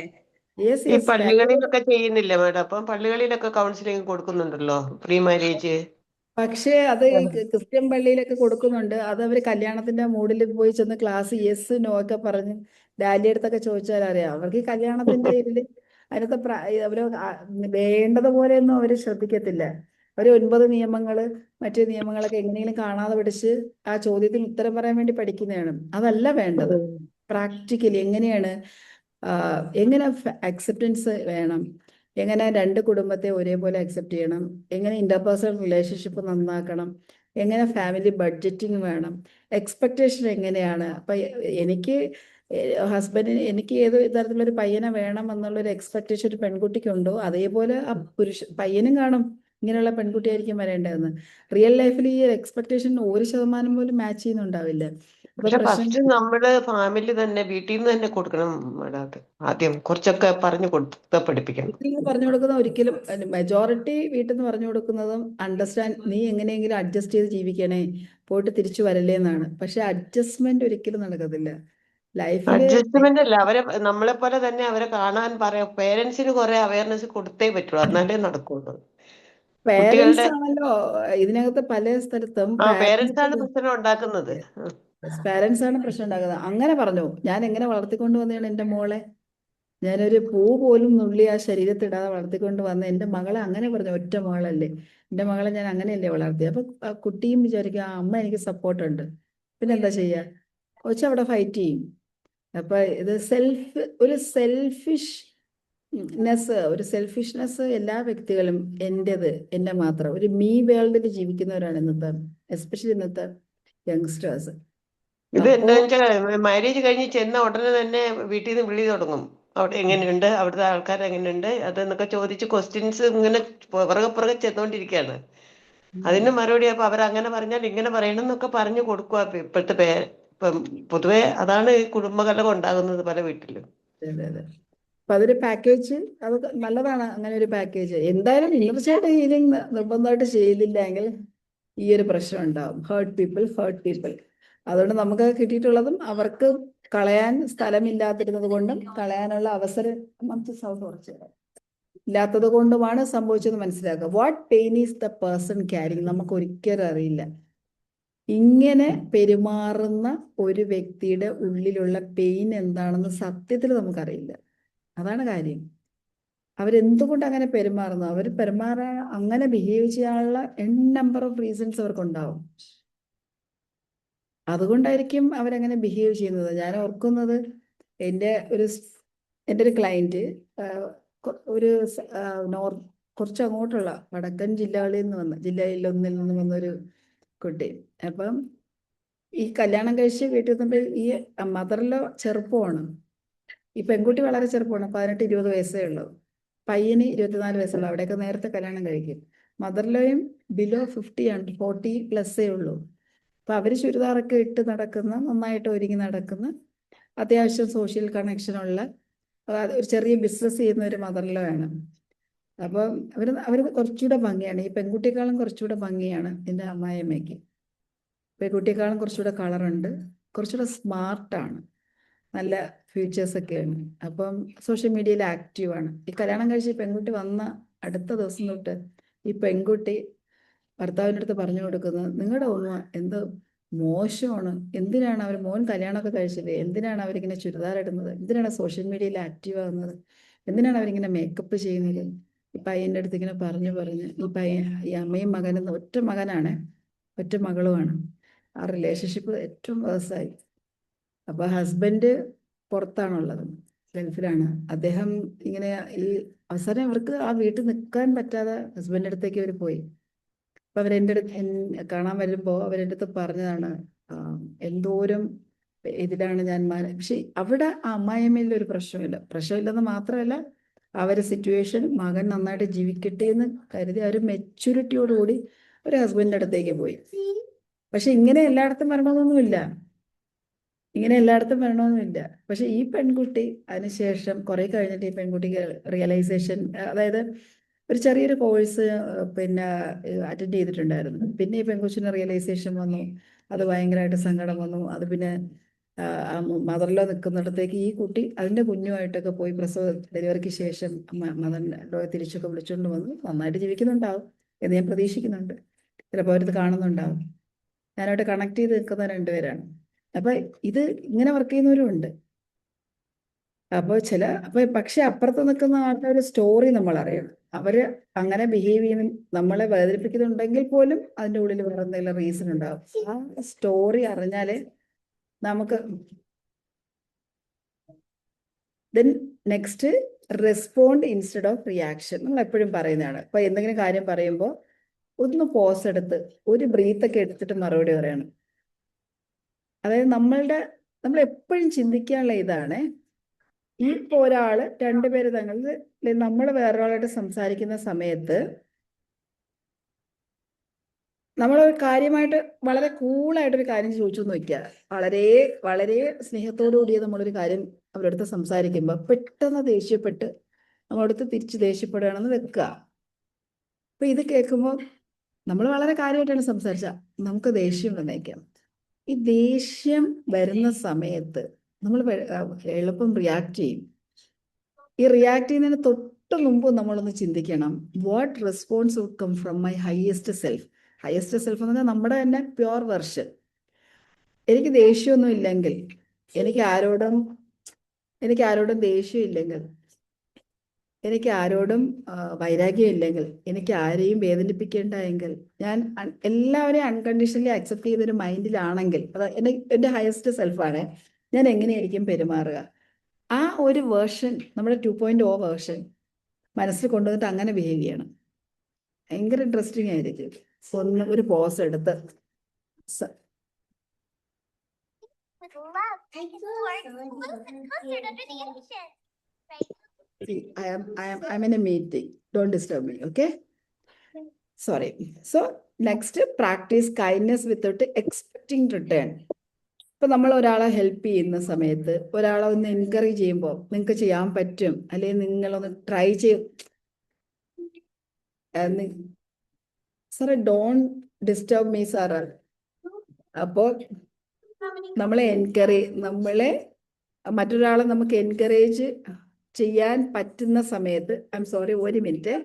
യെസ് ഈ യെസ് പാക്കേജ്. പള്ളികളിലൊക്കെ ചെയ്യുന്നില്ല മാഡം? അപ്പം പള്ളികളിലൊക്കെ കൗൺസിലിംഗ് കൊടുക്കുന്നുണ്ടല്ലോ, പ്രീ മാരേജ്. പക്ഷേ അത് ഈ ക്രിസ്ത്യൻ പള്ളിയിലൊക്കെ കൊടുക്കുന്നുണ്ട്. അത് അവർ കല്യാണത്തിന്റെ മൂഡിൽ പോയി ചെന്ന് ക്ലാസ് യെസ് നോ ഒക്കെ പറഞ്ഞ് ഡാലിയുടെ അടുത്തൊക്കെ ചോദിച്ചാൽ അറിയാം. അവർക്ക് ഈ കല്യാണത്തിന്റെ ഇതിൽ അതിനകത്ത് അവര് വേണ്ടതുപോലെയൊന്നും അവർ ശ്രദ്ധിക്കത്തില്ല. അവർ 9 നിയമങ്ങള് മറ്റു നിയമങ്ങളൊക്കെ എങ്ങനെയെങ്കിലും കാണാതെ പഠിച്ച് ആ ചോദ്യത്തിന് ഉത്തരം പറയാൻ വേണ്ടി പഠിക്കുന്നതാണ്. അതല്ല വേണ്ടത്. പ്രാക്ടിക്കലി എങ്ങനെയാണ് എങ്ങനെ അക്സെപ്റ്റൻസ് വേണം, എങ്ങനെ രണ്ട് കുടുംബത്തെ ഒരേപോലെ അക്സെപ്റ്റ് ചെയ്യണം, എങ്ങനെ ഇന്റർപേഴ്സണൽ റിലേഷൻഷിപ്പ് നന്നാക്കണം, എങ്ങനെ ഫാമിലി ബഡ്ജറ്റിംഗ് വേണം, എക്സ്പെക്റ്റേഷൻ എങ്ങനെയാണ്. അപ്പൊ എനിക്ക് ഹസ്ബൻഡിന് എനിക്ക് ഏത് തരത്തിലുള്ള ഒരു പയ്യനെ വേണം എന്നുള്ളൊരു എക്സ്പെക്റ്റേഷൻ ഒരു പെൺകുട്ടിക്കുണ്ടോ അതേപോലെ ആ പയ്യനും കാണും ഇങ്ങനെയുള്ള പെൺകുട്ടിയായിരിക്കും വരേണ്ടതെന്ന്. റിയൽ ലൈഫിൽ ഈ എക്സ്പെക്റ്റേഷൻ 1% പോലും മാച്ച് ചെയ്യുന്നുണ്ടാവില്ല. അപ്പൊ പക്ഷെ പ്രശ്നം ഫസ്റ്റ് നമ്മള് ഫാമിലി തന്നെ, വീട്ടിൽ നിന്ന് തന്നെ കൊടുക്കണം മാഡം. അത് ആദ്യം കുറച്ചൊക്കെ പറഞ്ഞു കൊടുത്ത് പഠിപ്പിക്കണം. വീട്ടിൽ നിന്ന് പറഞ്ഞു കൊടുക്കുന്ന ഒരിക്കലും മെജോറിറ്റി വീട്ടിൽ നിന്ന് പറഞ്ഞു കൊടുക്കുന്നതും അണ്ടർസ്റ്റാൻഡ്, നീ എങ്ങനെയെങ്കിലും അഡ്ജസ്റ്റ് ചെയ്ത് ജീവിക്കണേ, പോയിട്ട് തിരിച്ചു വരല്ലേ എന്നാണ്. പക്ഷെ അഡ്ജസ്റ്റ്മെന്റ് ഒരിക്കലും നടക്കത്തില്ല ലൈഫില്. അഡ്ജസ്റ്റ്മെന്റ് അല്ല, അവരെ നമ്മളെ പോലെ തന്നെ അവരെ കാണാൻ പറയാം. പേരൻസിന് കുറെ അവയർനെസ് കൊടുത്തേ പറ്റുള്ളൂ, എന്നാലേ നടക്കുള്ളൂ. പേരൻസ് കുട്ടികളുടെ ആണല്ലോ ഇതിനകത്ത് പല സ്ഥലത്തും പേരൻസ് ആണ് പ്രശ്നം ഉണ്ടാക്കുന്നത്. പാരൻസ് ആണ് പ്രശ്നം ഉണ്ടാക്കുന്നത്. അങ്ങനെ പറഞ്ഞു. ഞാൻ എങ്ങനെ വളർത്തിക്കൊണ്ട് വന്നതാണ് എൻ്റെ മോളെ. ഞാനൊരു പൂ പോലും നുള്ളി ആ ശരീരത്തിടാതെ വളർത്തിക്കൊണ്ട് വന്ന എൻ്റെ മകളെ അങ്ങനെ പറഞ്ഞു. ഒറ്റ മകളല്ലേ എൻ്റെ മകളെ, ഞാൻ അങ്ങനെയല്ലേ വളർത്തി. അപ്പൊ ആ കുട്ടിയും വിചാരിക്കും ആ അമ്മ എനിക്ക് സപ്പോർട്ടുണ്ട്. പിന്നെ എന്താ ചെയ്യാ? കൊച്ചു അവിടെ ഫൈറ്റ് ചെയ്യും. അപ്പൊ ഇത് ഒരു സെൽഫിഷ്നെസ് എല്ലാ വ്യക്തികളും എൻ്റെത് എൻ്റെ മാത്രം ഒരു മീ വേൾഡിൽ ജീവിക്കുന്നവരാണ് ഇന്നത്തെ, എസ്പെഷ്യലി ഇന്നത്തെ യങ്സ്റ്റേഴ്സ്. ഇത് അപ്പോ എന്താ വെച്ചാൽ മാരേജ് കഴിഞ്ഞ് ചെന്ന ഉടനെ തന്നെ വീട്ടിൽ നിന്ന് വിളി തുടങ്ങും. അവിടെ എങ്ങനെയുണ്ട്, അവിടുത്തെ ആൾക്കാർ എങ്ങനെയുണ്ട്, അതെന്നൊക്കെ ചോദിച്ച് ക്വസ്റ്റ്യൻസ് ഇങ്ങനെ പുറകെ ചെന്നുകൊണ്ടിരിക്കുകയാണ്. അതിന് മറുപടി അപ്പൊ അവരങ്ങനെ പറഞ്ഞാൽ ഇങ്ങനെ പറയണം എന്നൊക്കെ പറഞ്ഞു കൊടുക്കുക. ഇപ്പം പൊതുവെ അതാണ് ഈ കുടുംബകലഹം ഉണ്ടാകുന്നത് പല വീട്ടിലും. അതെ. അപ്പൊ അതൊരു പാക്കേജ്, അത് നല്ലതാണ്. അങ്ങനെ ഒരു പാക്കേജ് എന്തായാലും തീർച്ചയായിട്ടും ഹീലിംഗ് നിർബന്ധമായിട്ട് ചെയ്തില്ലെങ്കിൽ ഈ ഒരു പ്രശ്നം ഉണ്ടാവും. Hurt people. അതുകൊണ്ട് നമുക്ക് കിട്ടിയിട്ടുള്ളതും അവർക്ക് കളയാൻ സ്ഥലമില്ലാതിരുന്നത് കൊണ്ടും കളയാനുള്ള അവസരം ഇല്ലാത്തത് കൊണ്ടുമാണ് സംഭവിച്ചതെന്ന് മനസ്സിലാക്കുക. What pain is the person carrying നമുക്ക് ഒരിക്കലും അറിയില്ല. ഇങ്ങനെ പെരുമാറുന്ന ഒരു വ്യക്തിയുടെ ഉള്ളിലുള്ള പെയിൻ എന്താണെന്ന് സത്യത്തിൽ നമുക്കറിയില്ല. അതാണ് കാര്യം. അവരെന്തുകൊണ്ട് അങ്ങനെ പെരുമാറുന്നു, അവർ പെരുമാറാൻ അങ്ങനെ ബിഹേവ് ചെയ്യാനുള്ള നമ്പർ ഓഫ് റീസൺസ് അവർക്കുണ്ടാവും. അതുകൊണ്ടായിരിക്കും അവരങ്ങനെ ബിഹേവ് ചെയ്യുന്നത്. ഞാൻ ഓർക്കുന്നത് എൻ്റെ ഒരു ക്ലയൻറ്റ് ഒരു കുറച്ച് അങ്ങോട്ടുള്ള വടക്കൻ ജില്ലയിലൊന്നിൽ നിന്ന് വന്നൊരു കുട്ടി. അപ്പം ഈ കല്യാണം കഴിച്ച് വീട്ടിൽ വന്നപ്പോൾ ഈ മദറിലോ ചെറുപ്പമാണ്, ഈ പെൺകുട്ടി വളരെ ചെറുപ്പമാണ്, 18-20 വയസ്സേ ഉള്ളൂ. പയ്യന് 24 വയസ്സുള്ളൂ. അവിടെയൊക്കെ നേരത്തെ കല്യാണം കഴിക്കും. മദർലോയും ബിലോ 50 ആണ്, 40+ ഉള്ളൂ. അപ്പൊ അവര് ചുരിദാറൊക്കെ ഇട്ട് നടക്കുന്ന, നന്നായിട്ട് ഒരുങ്ങി നടക്കുന്ന, അത്യാവശ്യം സോഷ്യൽ കണക്ഷനുള്ള ഒരു ചെറിയ ബിസിനസ് ചെയ്യുന്ന ഒരു മദർലോ ആണ്. അപ്പം അവർ കുറച്ചുകൂടെ ഭംഗിയാണ്, ഈ പെൺകുട്ടിയെക്കാളും കുറച്ചുകൂടെ ഭംഗിയാണ് എൻ്റെ അമ്മായിയമ്മയ്ക്ക്. പെൺകുട്ടിയെക്കാളും കുറച്ചുകൂടെ കളറുണ്ട്, കുറച്ചുകൂടെ സ്മാർട്ടാണ്. നല്ല ഫ്യൂച്ചേഴ്സൊക്കെയാണ്. അപ്പം സോഷ്യൽ മീഡിയയിൽ ആക്റ്റീവാണ്. ഈ കല്യാണം കഴിച്ച് പെൺകുട്ടി വന്ന അടുത്ത ദിവസം തൊട്ട് ഈ പെൺകുട്ടി ഭർത്താവിൻ്റെ അടുത്ത് പറഞ്ഞു കൊടുക്കുന്നത്, നിങ്ങളുടെ ഉമ്മ എന്തോ മോശമാണ്, എന്തിനാണ് അവർ മോൻ കല്യാണമൊക്കെ കഴിച്ചില്ലേ, എന്തിനാണ് അവരിങ്ങനെ ചുരിദാർ ഇടുന്നത്, എന്തിനാണ് സോഷ്യൽ മീഡിയയിൽ ആക്റ്റീവ് ആകുന്നത്, എന്തിനാണ് അവരിങ്ങനെ മേക്കപ്പ് ചെയ്യുന്നത്. ഈ പയ്യൻ്റെ അടുത്ത് ഇങ്ങനെ പറഞ്ഞ് ഈ അമ്മയും മകനും ഒറ്റ മകനാണ്, ഒറ്റ മകളുമാണ്. ആ റിലേഷൻഷിപ്പ് ഏറ്റവും വേഴ്സായി. അപ്പോൾ ഹസ്ബൻഡ് പുറത്താണുള്ളത്, ഗൾഫിലാണ്. അദ്ദേഹം ഇങ്ങനെ ഈ അവസാനം അവർക്ക് ആ വീട്ടിൽ നിൽക്കാൻ പറ്റാതെ ഹസ്ബൻഡിൻ്റെ അടുത്തേക്ക് അവർ പോയി. അപ്പൊ അവരെൻ്റെ അടുത്ത് കാണാൻ വരുമ്പോൾ അവരെൻ്റെ അടുത്ത് പറഞ്ഞതാണ്, എന്തോരം ഇതിലാണ് ഞാൻ പക്ഷെ അവിടെ ആ അമ്മായിയമ്മയിൽ ഒരു പ്രശ്നമില്ലെന്ന് മാത്രമല്ല, അവരുടെ സിറ്റുവേഷൻ മകൻ നന്നായിട്ട് ജീവിക്കട്ടെ എന്ന് കരുതി അവർ മെച്യൂരിറ്റിയോടുകൂടി ഒരു ഹസ്ബൻഡിൻ്റെ അടുത്തേക്ക് പോയി. പക്ഷെ ഇങ്ങനെ എല്ലായിടത്തും വരണമെന്നുമില്ല. പക്ഷെ ഈ പെൺകുട്ടി അതിനുശേഷം കുറെ കഴിഞ്ഞിട്ട് ഈ പെൺകുട്ടിക്ക് റിയലൈസേഷൻ, അതായത് ഒരു ചെറിയൊരു കോഴ്സ് പിന്നെ അറ്റൻഡ് ചെയ്തിട്ടുണ്ടായിരുന്നു. പിന്നെ ഈ പെൺകൊച്ചിന് റിയലൈസേഷൻ വന്നു, അത് ഭയങ്കരമായിട്ട് സങ്കടം വന്നു. അത് പിന്നെ മദറിലോ നിൽക്കുന്നിടത്തേക്ക് ഈ കുട്ടി അതിൻ്റെ കുഞ്ഞുമായിട്ടൊക്കെ പോയി ഡെലിവറിക്ക് ശേഷം മദറിലോ തിരിച്ചൊക്കെ വിളിച്ചുകൊണ്ട് വന്നു. നന്നായിട്ട് ജീവിക്കുന്നുണ്ടാവും എന്ന് ഞാൻ പ്രതീക്ഷിക്കുന്നുണ്ട്. ചിലപ്പോൾ അവരത് കാണുന്നുണ്ടാവും. ഞാനായിട്ട് കണക്ട് ചെയ്ത് നിൽക്കുന്ന രണ്ടുപേരാണ്. അപ്പം ഇത് ഇങ്ങനെ വർക്ക് ചെയ്യുന്നവരും ഉണ്ട്. പക്ഷെ അപ്പുറത്ത് നിൽക്കുന്ന ആളുടെ ഒരു സ്റ്റോറി നമ്മൾ അറിയണം. അവര് അങ്ങനെ ബിഹേവ് ചെയ്യുന്ന നമ്മളെ വേദനിപ്പിക്കുന്നുണ്ടെങ്കിൽ പോലും അതിൻ്റെ ഉള്ളിൽ വേറെ എന്തെങ്കിലും റീസൺ ഉണ്ടാവും. ആ സ്റ്റോറി അറിഞ്ഞാലേ നമുക്ക് then next respond instead of reaction. നമ്മൾ എപ്പോഴും പറയുന്നതാണ്. ഇപ്പൊ എന്തെങ്കിലും കാര്യം പറയുമ്പോൾ ഒന്ന് പോസ് എടുത്ത് ഒരു ബ്രീത്തൊക്കെ എടുത്തിട്ട് മറുപടി പറയണം. അതായത് നമ്മൾ എപ്പോഴും ചിന്തിക്കാനുള്ള ഇതാണ്, ഇപ്പൊ ഒരാള് രണ്ടുപേര് തങ്ങളിൽ നമ്മൾ വേറൊരാളായിട്ട് സംസാരിക്കുന്ന സമയത്ത് നമ്മൾ കാര്യമായിട്ട് വളരെ കൂളായിട്ടൊരു കാര്യം ചോദിച്ചു എന്ന് വയ്ക്കുക. വളരെ വളരെ സ്നേഹത്തോടു കൂടി നമ്മളൊരു കാര്യം അവരുടെ അടുത്ത് സംസാരിക്കുമ്പോൾ പെട്ടെന്ന് ദേഷ്യപ്പെട്ട് നമ്മളടുത്ത് തിരിച്ച് ദേഷ്യപ്പെടുകയാണെന്ന് വെക്കുക. അപ്പൊ ഇത് കേൾക്കുമ്പോൾ നമ്മൾ വളരെ കാര്യമായിട്ടാണ് സംസാരിച്ച നമുക്ക് ദേഷ്യം വന്നേക്കാം. ഈ ദേഷ്യം വരുന്ന സമയത്ത് നമ്മൾ എളുപ്പം റിയാക്ട് ചെയ്യും. ഈ റിയാക്ട് ചെയ്യുന്നതിന് തൊട്ട് മുമ്പ് നമ്മളൊന്ന് ചിന്തിക്കണം, what response would come from my highest self. Highest self എന്ന് പറഞ്ഞാൽ നമ്മുടെ തന്നെ പ്യുവർ വെർഷൻ. എനിക്ക് ദേഷ്യമൊന്നും ഇല്ലെങ്കിൽ, എനിക്ക് ആരോടും ദേഷ്യം ഇല്ലെങ്കിൽ, എനിക്ക് ആരോടും വൈരാഗ്യം ഇല്ലെങ്കിൽ, എനിക്ക് ആരെയും വേദനിപ്പിക്കേണ്ട എങ്കിൽ, ഞാൻ എല്ലാവരെയും അൺകണ്ടീഷണലി അക്സെപ്റ്റ് ചെയ്തൊരു മൈൻഡിലാണെങ്കിൽ, അത് എൻ്റെ ഹയസ്റ്റ് സെൽഫാണ്, ഞാൻ എങ്ങനെയായിരിക്കും പെരുമാറുക. ആ ഒരു വേർഷൻ, നമ്മുടെ 2.0 വേർഷൻ മനസ്സിൽ കൊണ്ടുവന്നിട്ട് അങ്ങനെ ബിഹേവ് ചെയ്യണം. ഭയങ്കര ഇൻട്രസ്റ്റിംഗ് ആയിരിക്കും. ഒരു പോസ് എടുത്ത് I'm in a meeting. Don't disturb me, okay? Sorry. So next, practice kindness without expecting return. ഇപ്പൊ നമ്മൾ ഒരാളെ ഹെൽപ്പ് ചെയ്യുന്ന സമയത്ത്, ഒരാളെ ഒന്ന് എൻകറേജ് ചെയ്യുമ്പോൾ നിങ്ങൾക്ക് ചെയ്യാൻ പറ്റും, അല്ലെങ്കിൽ നിങ്ങളൊന്ന് ട്രൈ ചെയ്യും. സാറേ ഡോണ്ട് ഡിസ്റ്റർബ് മീ സാറ്. അപ്പോൾ മറ്റൊരാളെ നമുക്ക് എൻകറേജ് ചെയ്യാൻ പറ്റുന്ന സമയത്ത്, ഐ എം സോറി, ഒരു മിനിറ്റ്.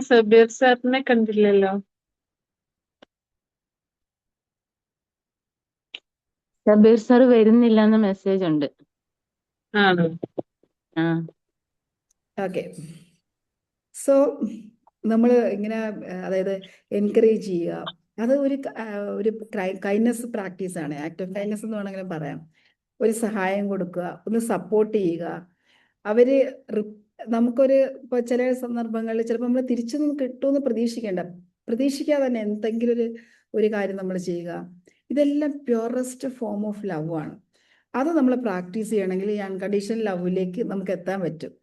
സബീർ സാറിനെ കണ്ടില്ലല്ലോ. സബീർ സാർ വരുന്നില്ല എന്ന മെസ്സേജ് ഉണ്ട്. ആണോ? ഓക്കെ. സോ നമ്മൾ ഇങ്ങനെ, അതായത് എൻകറേജ് ചെയ്യുക, അത് ഒരു കൈൻഡ്നസ് പ്രാക്ടീസാണ്. ആക്ട് ഓഫ് കൈൻഡ്നസ് എന്ന് വേണമെങ്കിലും പറയാം. ഒരു സഹായം കൊടുക്കുക, ഒന്ന് സപ്പോർട്ട് ചെയ്യുക. അവര് നമുക്കൊരു ഇപ്പോൾ ചില സന്ദർഭങ്ങളിൽ ചിലപ്പോൾ നമ്മൾ തിരിച്ചൊന്നും കിട്ടുമെന്ന് പ്രതീക്ഷിക്കാതെ തന്നെ എന്തെങ്കിലും ഒരു കാര്യം നമ്മൾ ചെയ്യുക. ഇതെല്ലാം പ്യുവറസ്റ്റ് ഫോം ഓഫ് ലവ് ആണ്. അത് നമ്മൾ പ്രാക്ടീസ് ചെയ്യണമെങ്കിൽ ഈ അൺകണ്ടീഷണൽ ലവിലേക്ക് നമുക്ക് എത്താൻ പറ്റും.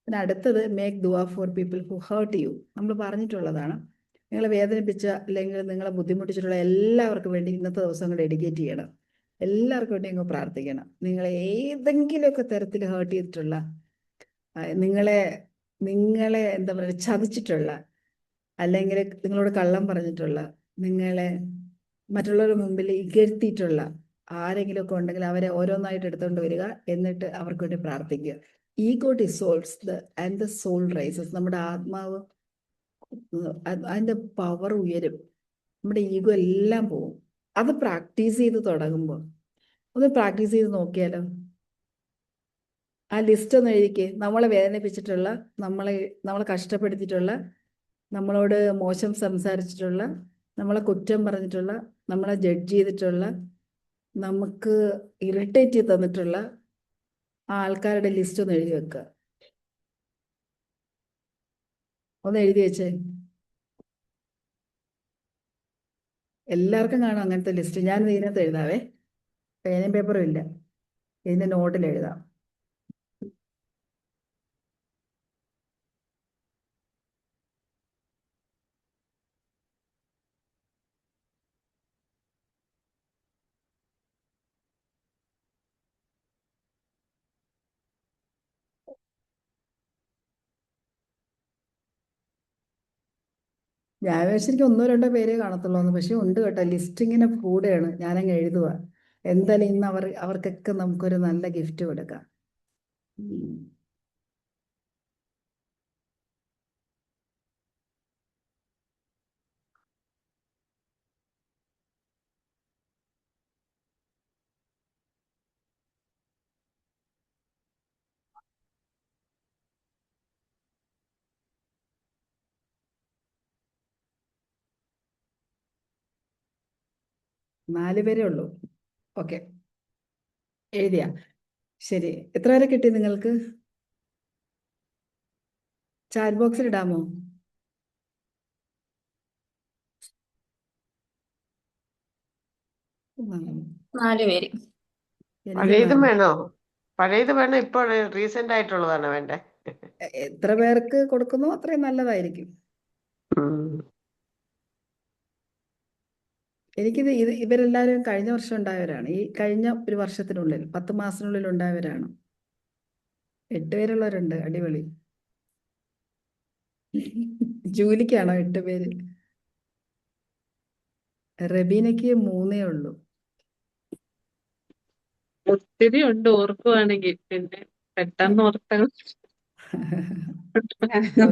പിന്നെ അടുത്തത്, മേക്ക് ദുആ for people who hurt you. നമ്മൾ പറഞ്ഞിട്ടുള്ളതാണ്, നിങ്ങളെ വേദനിപ്പിച്ച അല്ലെങ്കിൽ നിങ്ങളെ ബുദ്ധിമുട്ടിച്ചിട്ടുള്ള എല്ലാവർക്കും വേണ്ടി ഇന്നത്തെ ദിവസം ഡെഡിക്കേറ്റ് ചെയ്യണം. എല്ലാവർക്കും വേണ്ടി അങ്ങ് പ്രാർത്ഥിക്കണം. നിങ്ങളെ ഏതെങ്കിലുമൊക്കെ തരത്തിൽ ഹേർട്ട് ചെയ്തിട്ടുള്ള, നിങ്ങളെ നിങ്ങളെ എന്താ പറയുക, ചതിച്ചിട്ടുള്ള, അല്ലെങ്കിൽ നിങ്ങളോട് കള്ളം പറഞ്ഞിട്ടുള്ള, നിങ്ങളെ മറ്റുള്ളവരുടെ മുമ്പിൽ ഇകഴ്ത്തിയിട്ടുള്ള ആരെങ്കിലുമൊക്കെ ഉണ്ടെങ്കിൽ അവരെ ഓരോന്നായിട്ട് എടുത്തുകൊണ്ട് വരിക. എന്നിട്ട് അവർക്ക് വേണ്ടി പ്രാർത്ഥിക്കുക. Ego dissolves and the soul rises. നമ്മുടെ ആത്മാവ് അതിൻ്റെ പവർ ഉയരും. നമ്മുടെ ഈഗോ എല്ലാം പോവും. അത് പ്രാക്ടീസ് ചെയ്ത് തുടങ്ങുമ്പോൾ ഒന്ന് പ്രാക്ടീസ് ചെയ്ത് നോക്കിയാലോ. ആ ലിസ്റ്റ് ഒന്ന് എഴുതിക്കേ. നമ്മളെ വേദനിപ്പിച്ചിട്ടുള്ള, നമ്മളെ കഷ്ടപ്പെടുത്തിയിട്ടുള്ള, നമ്മളോട് മോശം സംസാരിച്ചിട്ടുള്ള, നമ്മളെ കുറ്റം പറഞ്ഞിട്ടുള്ള, നമ്മളെ ജഡ്ജ് ചെയ്തിട്ടുള്ള, നമുക്ക് ഇറിറ്റേറ്റ് ചെയ്ത് തന്നിട്ടുള്ള ആ ആൾക്കാരുടെ ലിസ്റ്റ് ഒന്ന് എഴുതി വെക്കുക. ഒന്ന് എഴുതി വെച്ചേ. എല്ലാവർക്കും കാണും അങ്ങനത്തെ ലിസ്റ്റ്. ഞാൻ ഇതിനകത്ത് എഴുതാവേ. പേനയും പേപ്പറും ഇല്ല, ഇതിൻ്റെ നോട്ടിൽ എഴുതാം. ഞാൻ ശരിക്കും 1-2 പേരേ കാണത്തുള്ളൂ എന്ന്. പക്ഷെ ഉണ്ട് കേട്ടോ, ലിസ്റ്റ് ഇങ്ങനെ കൂടെയാണ്. ഞാനങ്ങ് എഴുതുക. എന്തായാലും ഇന്ന് അവർക്കൊക്കെ നമുക്കൊരു നല്ല ഗിഫ്റ്റ് കൊടുക്കാം. ഉം. നാല് പേരേ ഉള്ളൂ. ഓക്കെ, എഴുതിയാ? ശരി. എത്ര പേരെ കിട്ടി നിങ്ങൾക്ക്? ചാറ്റ് ബോക്സിൽ ഇടാമോ? ഉം. 4 പേര്. എനിക്ക് പഴയതും നാല്. വേണോ? പഴയത് വേണോ? ഇപ്പോൾ റീസെന്റ് ആയിട്ടുള്ളതാണോ വേണ്ടേ? എത്ര പേർക്ക് കൊടുക്കുന്നോ അത്രയും നല്ലതായിരിക്കും. ഉം. ഇവരെല്ലാവരും കഴിഞ്ഞ വർഷം ഉണ്ടായവരാണ്. ഈ കഴിഞ്ഞ ഒരു വർഷത്തിനുള്ളിൽ 10 മാസത്തിനുള്ളിൽ ഉണ്ടായവരാണ്. 8 പേരുള്ളവരുണ്ട്. അടിപൊളി. ജൂലിക്കാണോ 8 പേര്? റബീനയ്ക്ക് 3 ഉള്ളൂ. ഒത്തിരി ഉണ്ട് ഓർക്കുവാണെങ്കിൽ, പിന്നെ പെട്ടെന്ന് ഓർത്ത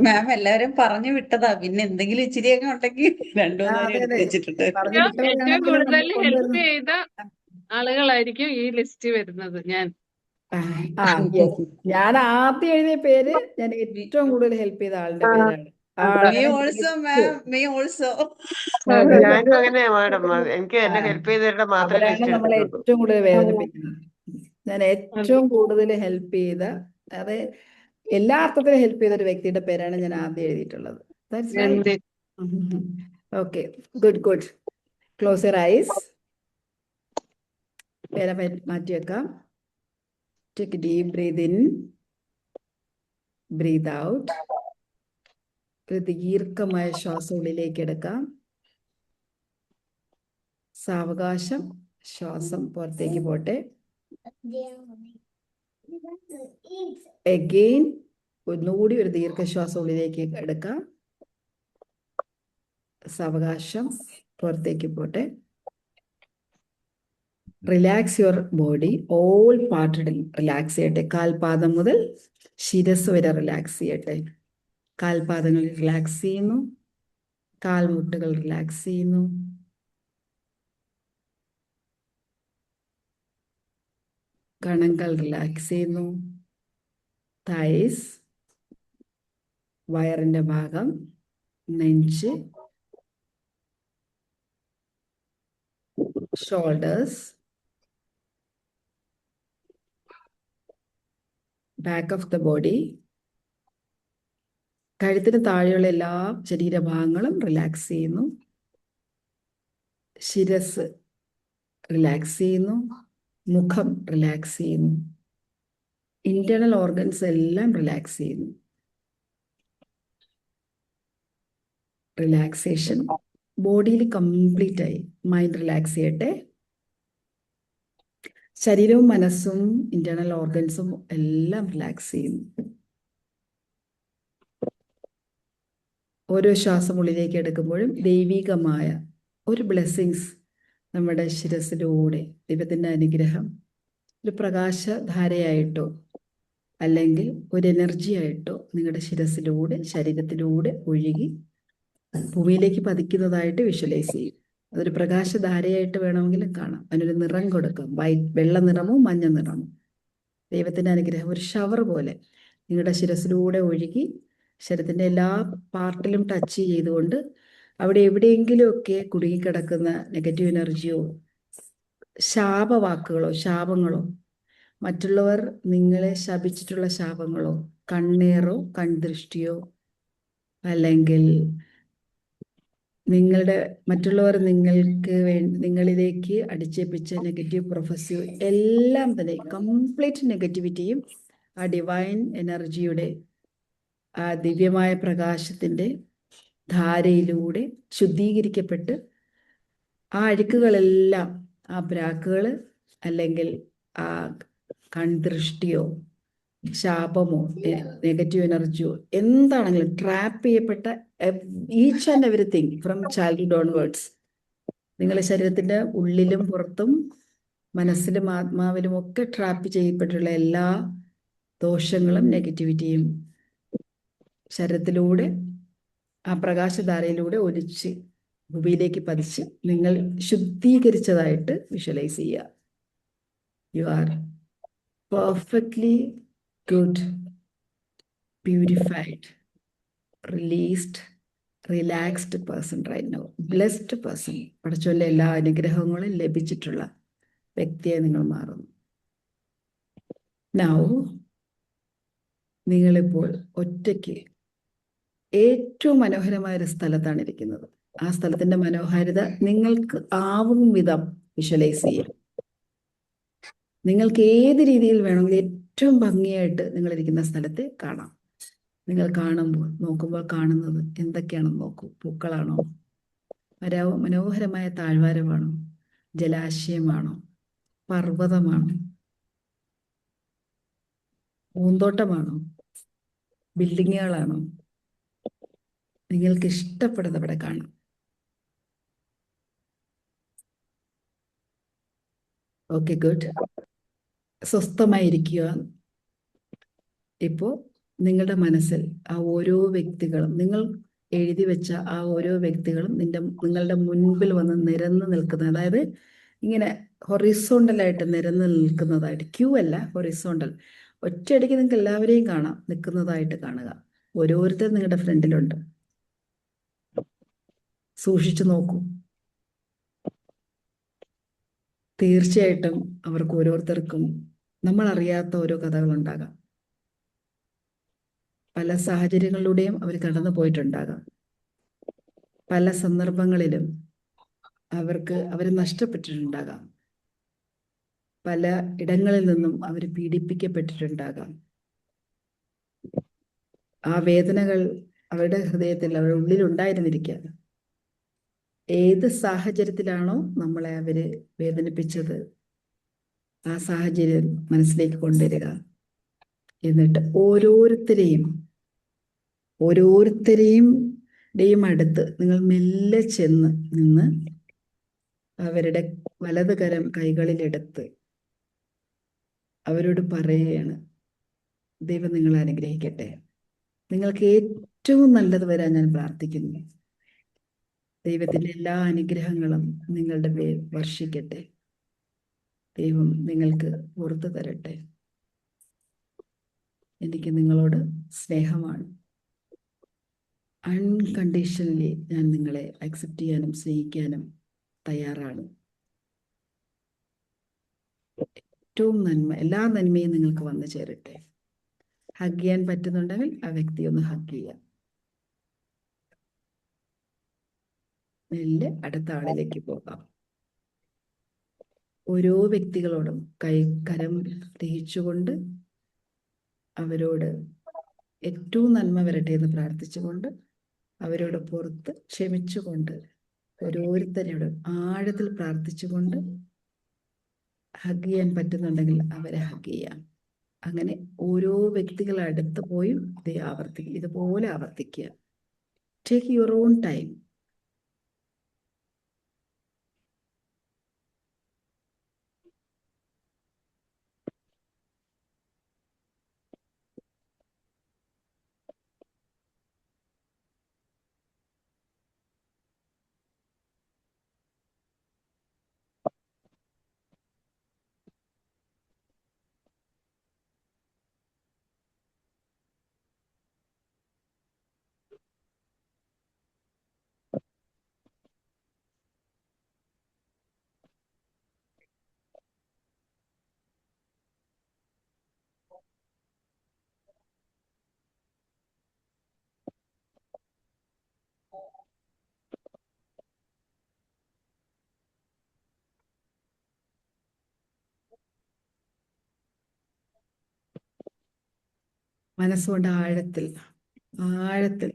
മാം എല്ലാവരും പറഞ്ഞു വിട്ടതാ. പിന്നെ എന്തെങ്കിലും ഇച്ചിരിയൊക്കെ ഉണ്ടെങ്കിൽ രണ്ടു ആ, മൂന്ന് അതെ പേര് എടുത്തു അതെ. വെച്ചിട്ടുണ്ട്. പറഞ്ഞു ഏറ്റവും വിട്ടവരാണെങ്കിലും കൂടുതൽ നമ്മൾ ഹെൽപ്പ് കൊണ്ടുവരുന്നു. ചെയ്ത ആളുകളായിരിക്കും ഈ ലിസ്റ്റ് വരുന്നത്. ഞാൻ ആ യെസ്, ഞാൻ ആദ്യം എഴുതിയ പേര് ഞാൻ ഏറ്റവും കൂടുതൽ ഹെൽപ്പ് ചെയ്ത ആളുടെ പേരാണ്. മീ ആളാണ് ഓൾസോ ഏറ്റവും. മാം, മീ ഓൾസോ. അതെ അതെ. ഞാനും അങ്ങനെ മാഡം. എനിക്ക് ആ, എന്നെ ഹെൽപ്പ് ചെയ്തവരുടെ മാത്രമേ അവരാണ് ലിസ്റ്റ് നമ്മളെ എടുത്തിട്ടുള്ളൂ. ഏറ്റവും കൂടുതൽ വേദനിപ്പിക്കുന്നത്. ഞാൻ അത് ഏറ്റവും കൂടുതൽ ഹെൽപ്പ് ചെയ്ത, അത് എല്ലാ അർത്ഥത്തിലും ഹെൽപ്പ് ചെയ്ത ഒരു വ്യക്തിയുടെ പേരാണ് ഞാൻ ആദ്യം എഴുതിയിട്ടുള്ളത്. That's right. എന്റെ okay, good good. Close your eyes. പേര മാറ്റി വെക്കാം. Take deep breath in, breath out. ഒരു ദീർഘമായ ശ്വാസം ഉള്ളിലേക്ക് എടുക്കാം. സാവകാശം ശ്വാസം പുറത്തേക്ക് പോട്ടെ. അഗെയിൻ ഒന്നുകൂടി ഒരു ദീർഘശ്വാസം ഉള്ളിലേക്ക് എടുക്കാം. സാവകാശം പുറത്തേക്ക് പോട്ടെ. Relax your body. All part relax ചെയ്യട്ടെ. കാൽപാദം മുതൽ ശിരസ് വരെ റിലാക്സ് ചെയ്യട്ടെ. കാൽപാദങ്ങൾ റിലാക്സ് ചെയ്യുന്നു. കാൽമുട്ടുകൾ റിലാക്സ് ചെയ്യുന്നു. കണങ്ങൾ റിലാക്സ് ചെയ്യുന്നു. തൈസ്, വയറിന്റെ ഭാഗം, നെഞ്ച്, shoulders, back of the body. കഴുത്തിന് താഴെയുള്ള എല്ലാ ശരീരഭാഗങ്ങളും റിലാക്സ് ചെയ്യുന്നു. ശിരസ് റിലാക്സ് ചെയ്യുന്നു. മുഖം റിലാക്സ് ചെയ്യുന്നു. ഇന്റേണൽ ഓർഗൻസ് എല്ലാം റിലാക്സ് ചെയ്യുന്നു. റിലാക്സേഷൻ ബോഡിയിൽ കംപ്ലീറ്റ് ആയി. മൈൻഡ് റിലാക്സ് ചെയ്യട്ടെ. ശരീരവും മനസ്സും ഇന്റേണൽ ഓർഗൻസും എല്ലാം റിലാക്സ് ചെയ്യുന്നു. ഓരോ ശ്വാസം ഉള്ളിലേക്ക് എടുക്കുമ്പോഴും ദൈവികമായ ഒരു ബ്ലെസ്സിങ്സ് നമ്മുടെ ശിരസിലൂടെ ദൈവത്തിൻ്റെ അനുഗ്രഹം ഒരു പ്രകാശധാരയായിട്ടോ അല്ലെങ്കിൽ ഒരു എനർജി ആയിട്ടോ നിങ്ങളുടെ ശിരസിലൂടെ ശരീരത്തിലൂടെ ഒഴുകി ഭൂമിയിലേക്ക് പതിക്കുന്നതായിട്ട് വിഷ്വലൈസ് ചെയ്യും. അതൊരു പ്രകാശധാരയായിട്ട് വേണമെങ്കിലും കാണാം. അതിനൊരു നിറം കൊടുക്കാം, വെള്ള നിറമോ മഞ്ഞ നിറമോ. ദൈവത്തിൻ്റെ അനുഗ്രഹം ഒരു ഷവർ പോലെ നിങ്ങളുടെ ശിരസിലൂടെ ഒഴുകി ശരീരത്തിൻ്റെ എല്ലാ പാർട്ടിലും ടച്ച് ചെയ്തുകൊണ്ട് അവിടെ എവിടെയെങ്കിലുമൊക്കെ കുടുങ്ങിക്കിടക്കുന്ന നെഗറ്റീവ് എനർജിയോ ശാപവാക്കുകളോ ശാപങ്ങളോ മറ്റുള്ളവർ നിങ്ങളെ ശപിച്ചിട്ടുള്ള ശാപങ്ങളോ കണ്ണേറോ കൺദൃഷ്ടിയോ അല്ലെങ്കിൽ മറ്റുള്ളവർ നിങ്ങളിലേക്ക് അടിച്ചേൽപ്പിച്ച നെഗറ്റീവ് പ്രൊഫസീവ് എല്ലാം തന്നെ കംപ്ലീറ്റ് നെഗറ്റിവിറ്റിയും ആ ഡിവൈൻ എനർജിയുടെ ആ ദിവ്യമായ പ്രകാശത്തിൻ്റെ ധാരയിലൂടെ ശുദ്ധീകരിക്കപ്പെട്ട് ആ അഴുക്കുകളെല്ലാം ആ ബ്രാക്കുകൾ അല്ലെങ്കിൽ ആ കൺദൃഷ്ടിയോ ശാപമോ നെഗറ്റീവ് എനർജിയോ എന്താണെങ്കിലും ട്രാപ്പ് ചെയ്യപ്പെട്ട each and everything from childhood onwards നിങ്ങളുടെ ശരീരത്തിൻ്റെ ഉള്ളിലും പുറത്തും മനസ്സിലും ആത്മാവിലും ഒക്കെ ട്രാപ്പ് ചെയ്യപ്പെട്ടുള്ള എല്ലാ ദോഷങ്ങളും നെഗറ്റിവിറ്റിയും ശരീരത്തിലൂടെ ആ പ്രകാശധാരയിലൂടെ ഒലിച്ച് ഭൂമിയിലേക്ക് പതിച്ച് നിങ്ങൾ ശുദ്ധീകരിച്ചതായിട്ട് വിഷ്വലൈസ് ചെയ്യുക. You are perfectly good, purified, released, relaxed person right now, blessed person. പഠിച്ചോലെ എല്ലാ അനുഗ്രഹങ്ങളും ലഭിച്ചിട്ടുള്ള വ്യക്തിയായി നിങ്ങൾ മാറുന്നു. നൗ നിങ്ങളിപ്പോൾ ഒറ്റയ്ക്ക് ഏറ്റവും മനോഹരമായ ഒരു സ്ഥലത്താണ് ഇരിക്കുന്നത്. ആ സ്ഥലത്തിന്റെ മനോഹാരിത നിങ്ങൾക്ക് ആവും വിധം വിഷ്വലൈസ് ചെയ്യാം. നിങ്ങൾക്ക് ഏത് രീതിയിൽ വേണമെങ്കിൽ ഏറ്റവും ഭംഗിയായിട്ട് നിങ്ങൾ ഇരിക്കുന്ന സ്ഥലത്തെ കാണാം. നിങ്ങൾ നോക്കുമ്പോൾ കാണുന്നത് എന്തൊക്കെയാണെന്ന് നോക്കൂ. പൂക്കളാണോ, മനോഹരമായ താഴ്വാരമാണോ, ജലാശയമാണോ, പർവ്വതമാണോ, പൂന്തോട്ടമാണോ, ബിൽഡിങ്ങുകളാണോ? നിങ്ങൾക്ക് ഇഷ്ടപ്പെടുന്നത് അവിടെ കാണാം. Okay, good. സ്വസ്ഥമായിരിക്കുക. ഇപ്പോൾ നിങ്ങളുടെ മനസ്സിൽ ആ ഓരോ വ്യക്തികളും, നിങ്ങൾ എഴുതി വെച്ച ആ ഓരോ വ്യക്തികളും നിങ്ങളുടെ മുൻപിൽ വന്ന് നിരന്ന് നിൽക്കുന്നത്, അതായത് ഇങ്ങനെ ഹൊറിസോണ്ടലായിട്ട് നിരന്ന് നിൽക്കുന്നതായിട്ട്, ക്യൂ അല്ല, ഹൊറിസോണ്ടൽ. ഒറ്റയടിക്ക് നിങ്ങൾക്ക് എല്ലാവരെയും കാണാം, നിൽക്കുന്നതായിട്ട് കാണുക. ഓരോരുത്തരും നിങ്ങളുടെ ഫ്രണ്ടിലുണ്ട്. സൂക്ഷിച്ചു നോക്കൂ. തീർച്ചയായിട്ടും അവർക്ക് ഓരോരുത്തർക്കും നമ്മൾ അറിയാത്ത ഓരോ കഥകളുണ്ടാകാം. പല സാഹചര്യങ്ങളിലൂടെയും അവർ കടന്നു പോയിട്ടുണ്ടാകാം. പല സന്ദർഭങ്ങളിലും അവരെ നഷ്ടപ്പെട്ടിട്ടുണ്ടാകാം. പല ഇടങ്ങളിൽ നിന്നും അവർ പീഡിപ്പിക്കപ്പെട്ടിട്ടുണ്ടാകാം. ആ വേദനകൾ അവരുടെ ഹൃദയത്തിൽ, അവരുടെ ഉള്ളിൽ ഉണ്ടായിരുന്നിരിക്കാം. ഏത് സാഹചര്യത്തിലാണോ നമ്മളെ അവര് വേദനിപ്പിച്ചത്, ആ സാഹചര്യം മനസ്സിലേക്ക് കൊണ്ടുവരിക. എന്നിട്ട് ഓരോരുത്തരെയും അടുത്ത് നിങ്ങൾ മെല്ലെ ചെന്ന് നിന്ന് അവരുടെ വലത് കരം കൈകളിലെടുത്ത് അവരോട് പറയുകയാണ്, ദൈവം നിങ്ങളെ അനുഗ്രഹിക്കട്ടെ, നിങ്ങൾക്ക് ഏറ്റവും നല്ലത് വരാൻ ഞാൻ പ്രാർത്ഥിക്കുന്നു. ദൈവത്തിൻ്റെ എല്ലാ അനുഗ്രഹങ്ങളും നിങ്ങളുടെ മേൽ വർഷിക്കട്ടെ. ദൈവം നിങ്ങൾക്ക് പുറത്തു തരട്ടെ. എനിക്ക് നിങ്ങളോട് സ്നേഹമാണ്. അൺകണ്ടീഷണലി ഞാൻ നിങ്ങളെ അക്സെപ്റ്റ് ചെയ്യാനും സ്നേഹിക്കാനും തയ്യാറാണ്. ഏറ്റവും നന്മ, എല്ലാ നന്മയും നിങ്ങൾക്ക് വന്നു ചേരട്ടെ. ഹഗ് ചെയ്യാൻ പറ്റുന്നുണ്ടെങ്കിൽ ആ വ്യക്തിയെ ഒന്ന് ഹഗ് ചെയ്യാം. മെല്ലെ അടുത്ത ആളിലേക്ക് പോകാം. ഓരോ വ്യക്തികളോടും കരം തിരിച്ചുകൊണ്ട് അവരോട് ഏറ്റവും നന്മ വരട്ടെ എന്ന് പ്രാർത്ഥിച്ചുകൊണ്ട് അവരോട് പുറത്ത് ക്ഷമിച്ചുകൊണ്ട് ഓരോരുത്തരോടും ആഴത്തിൽ പ്രാർത്ഥിച്ചുകൊണ്ട് ഹഗ് ചെയ്യാൻ പറ്റുന്നുണ്ടെങ്കിൽ അവരെ ഹഗ് ചെയ്യാം. അങ്ങനെ ഓരോ വ്യക്തികൾ അടുത്ത് പോയി ഇതുപോലെ ആവർത്തിക്കുക. Take your own time. മനസ്സുകൊണ്ട് ആഴത്തിൽ ആഴത്തിൽ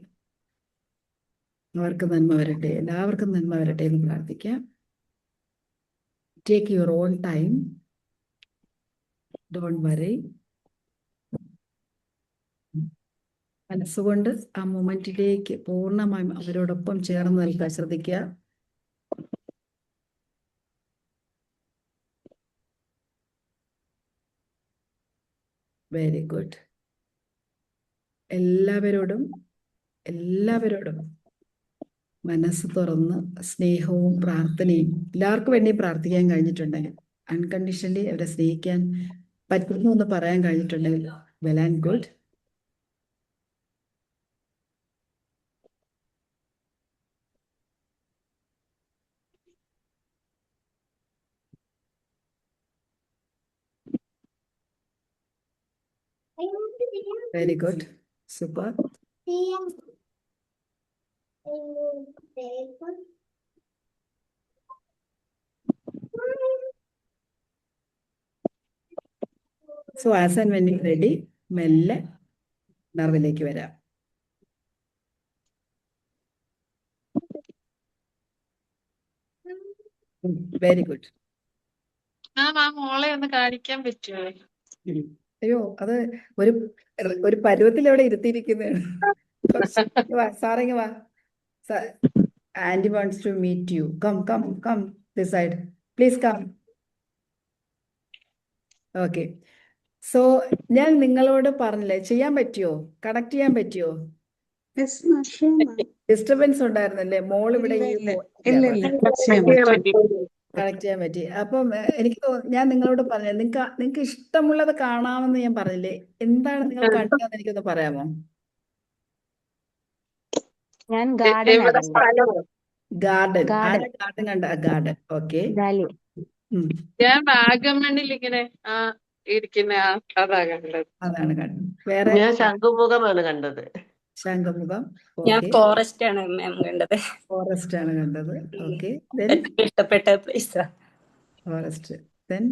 അവർക്ക് നന്മ വരട്ടെ, എല്ലാവർക്കും നന്മ വരട്ടെ എന്ന് പ്രാർത്ഥിക്കാം. Take your own time. Don't worry. മനസ്സുകൊണ്ട് ആ മൊമെന്റിലേക്ക് പൂർണ്ണമായും അവരോടൊപ്പം ചേർന്ന് നിൽക്കാൻ ശ്രദ്ധിക്കുക. Very good. എല്ലാവരോടും മനസ്സ് തുറന്ന് സ്നേഹവും പ്രാർത്ഥനയും എല്ലാവർക്കും വേണ്ടി പ്രാർത്ഥിക്കാൻ കഴിഞ്ഞിട്ടുണ്ടെങ്കിൽ, അൺകണ്ടീഷണലി അവരെ സ്നേഹിക്കാൻ പറ്റുന്നു എന്ന് പറയാൻ കഴിഞ്ഞിട്ടുണ്ടെങ്കിൽ well and good. Very good. Super. So as and when you ready, മെല്ലെ നർവിലേക്ക് വരാം. Very good. മാം, ആ മോളെ ഒന്ന് കാണിക്കാൻ പറ്റുമോ? അയ്യോ, അത് ഒരു ഒരു പരുവത്തിൽ അവിടെ ഇരുത്തിയിരിക്കുന്നതാണ്. സാറിങ് വാ. Aunty wants to meet you. Come this side please come. Okay. So ഞാൻ നിങ്ങളോട് പറഞ്ഞില്ലേ, ചെയ്യാൻ പറ്റിയോ? കണക്ട് ചെയ്യാൻ പറ്റിയോ? ഡിസ്റ്റർബൻസ് ഉണ്ടായിരുന്നല്ലേ? മോൾ ഇവിടെ കണക്ട് ചെയ്യാൻ പറ്റി. അപ്പം എനിക്ക് ഞാൻ നിങ്ങളോട് പറഞ്ഞു, നിങ്ങൾക്ക് ഇഷ്ടമുള്ളത് കാണാമെന്ന് ഞാൻ പറഞ്ഞില്ലേ, എന്താണ് നിങ്ങൾ കണ്ടതെന്ന് എനിക്കൊന്ന് പറയാമോ? ഞാൻ ഗാർഡൻ കണ്ട. ഗാർഡൻ. ഓക്കെ. ഞാൻ വാഗമണ്ണിൽ ഇങ്ങനെ ഇരിക്കുന്ന അതാ കണ്ടത്. അതാണ് കണ്ടത്. വേറെ? ഞാൻ ശംഖുമുഖമാണ് കണ്ടത്. ശംഖുമുഖം. ഞാൻ ഫോറസ്റ്റ് ആണ് മാം കണ്ടത്. ഫോറസ്റ്റ് ആണ് കണ്ടത്. ഓക്കെ. ഇഷ്ടപ്പെട്ട പ്ലേസ് ഫോറസ്റ്റ്. ദെൻ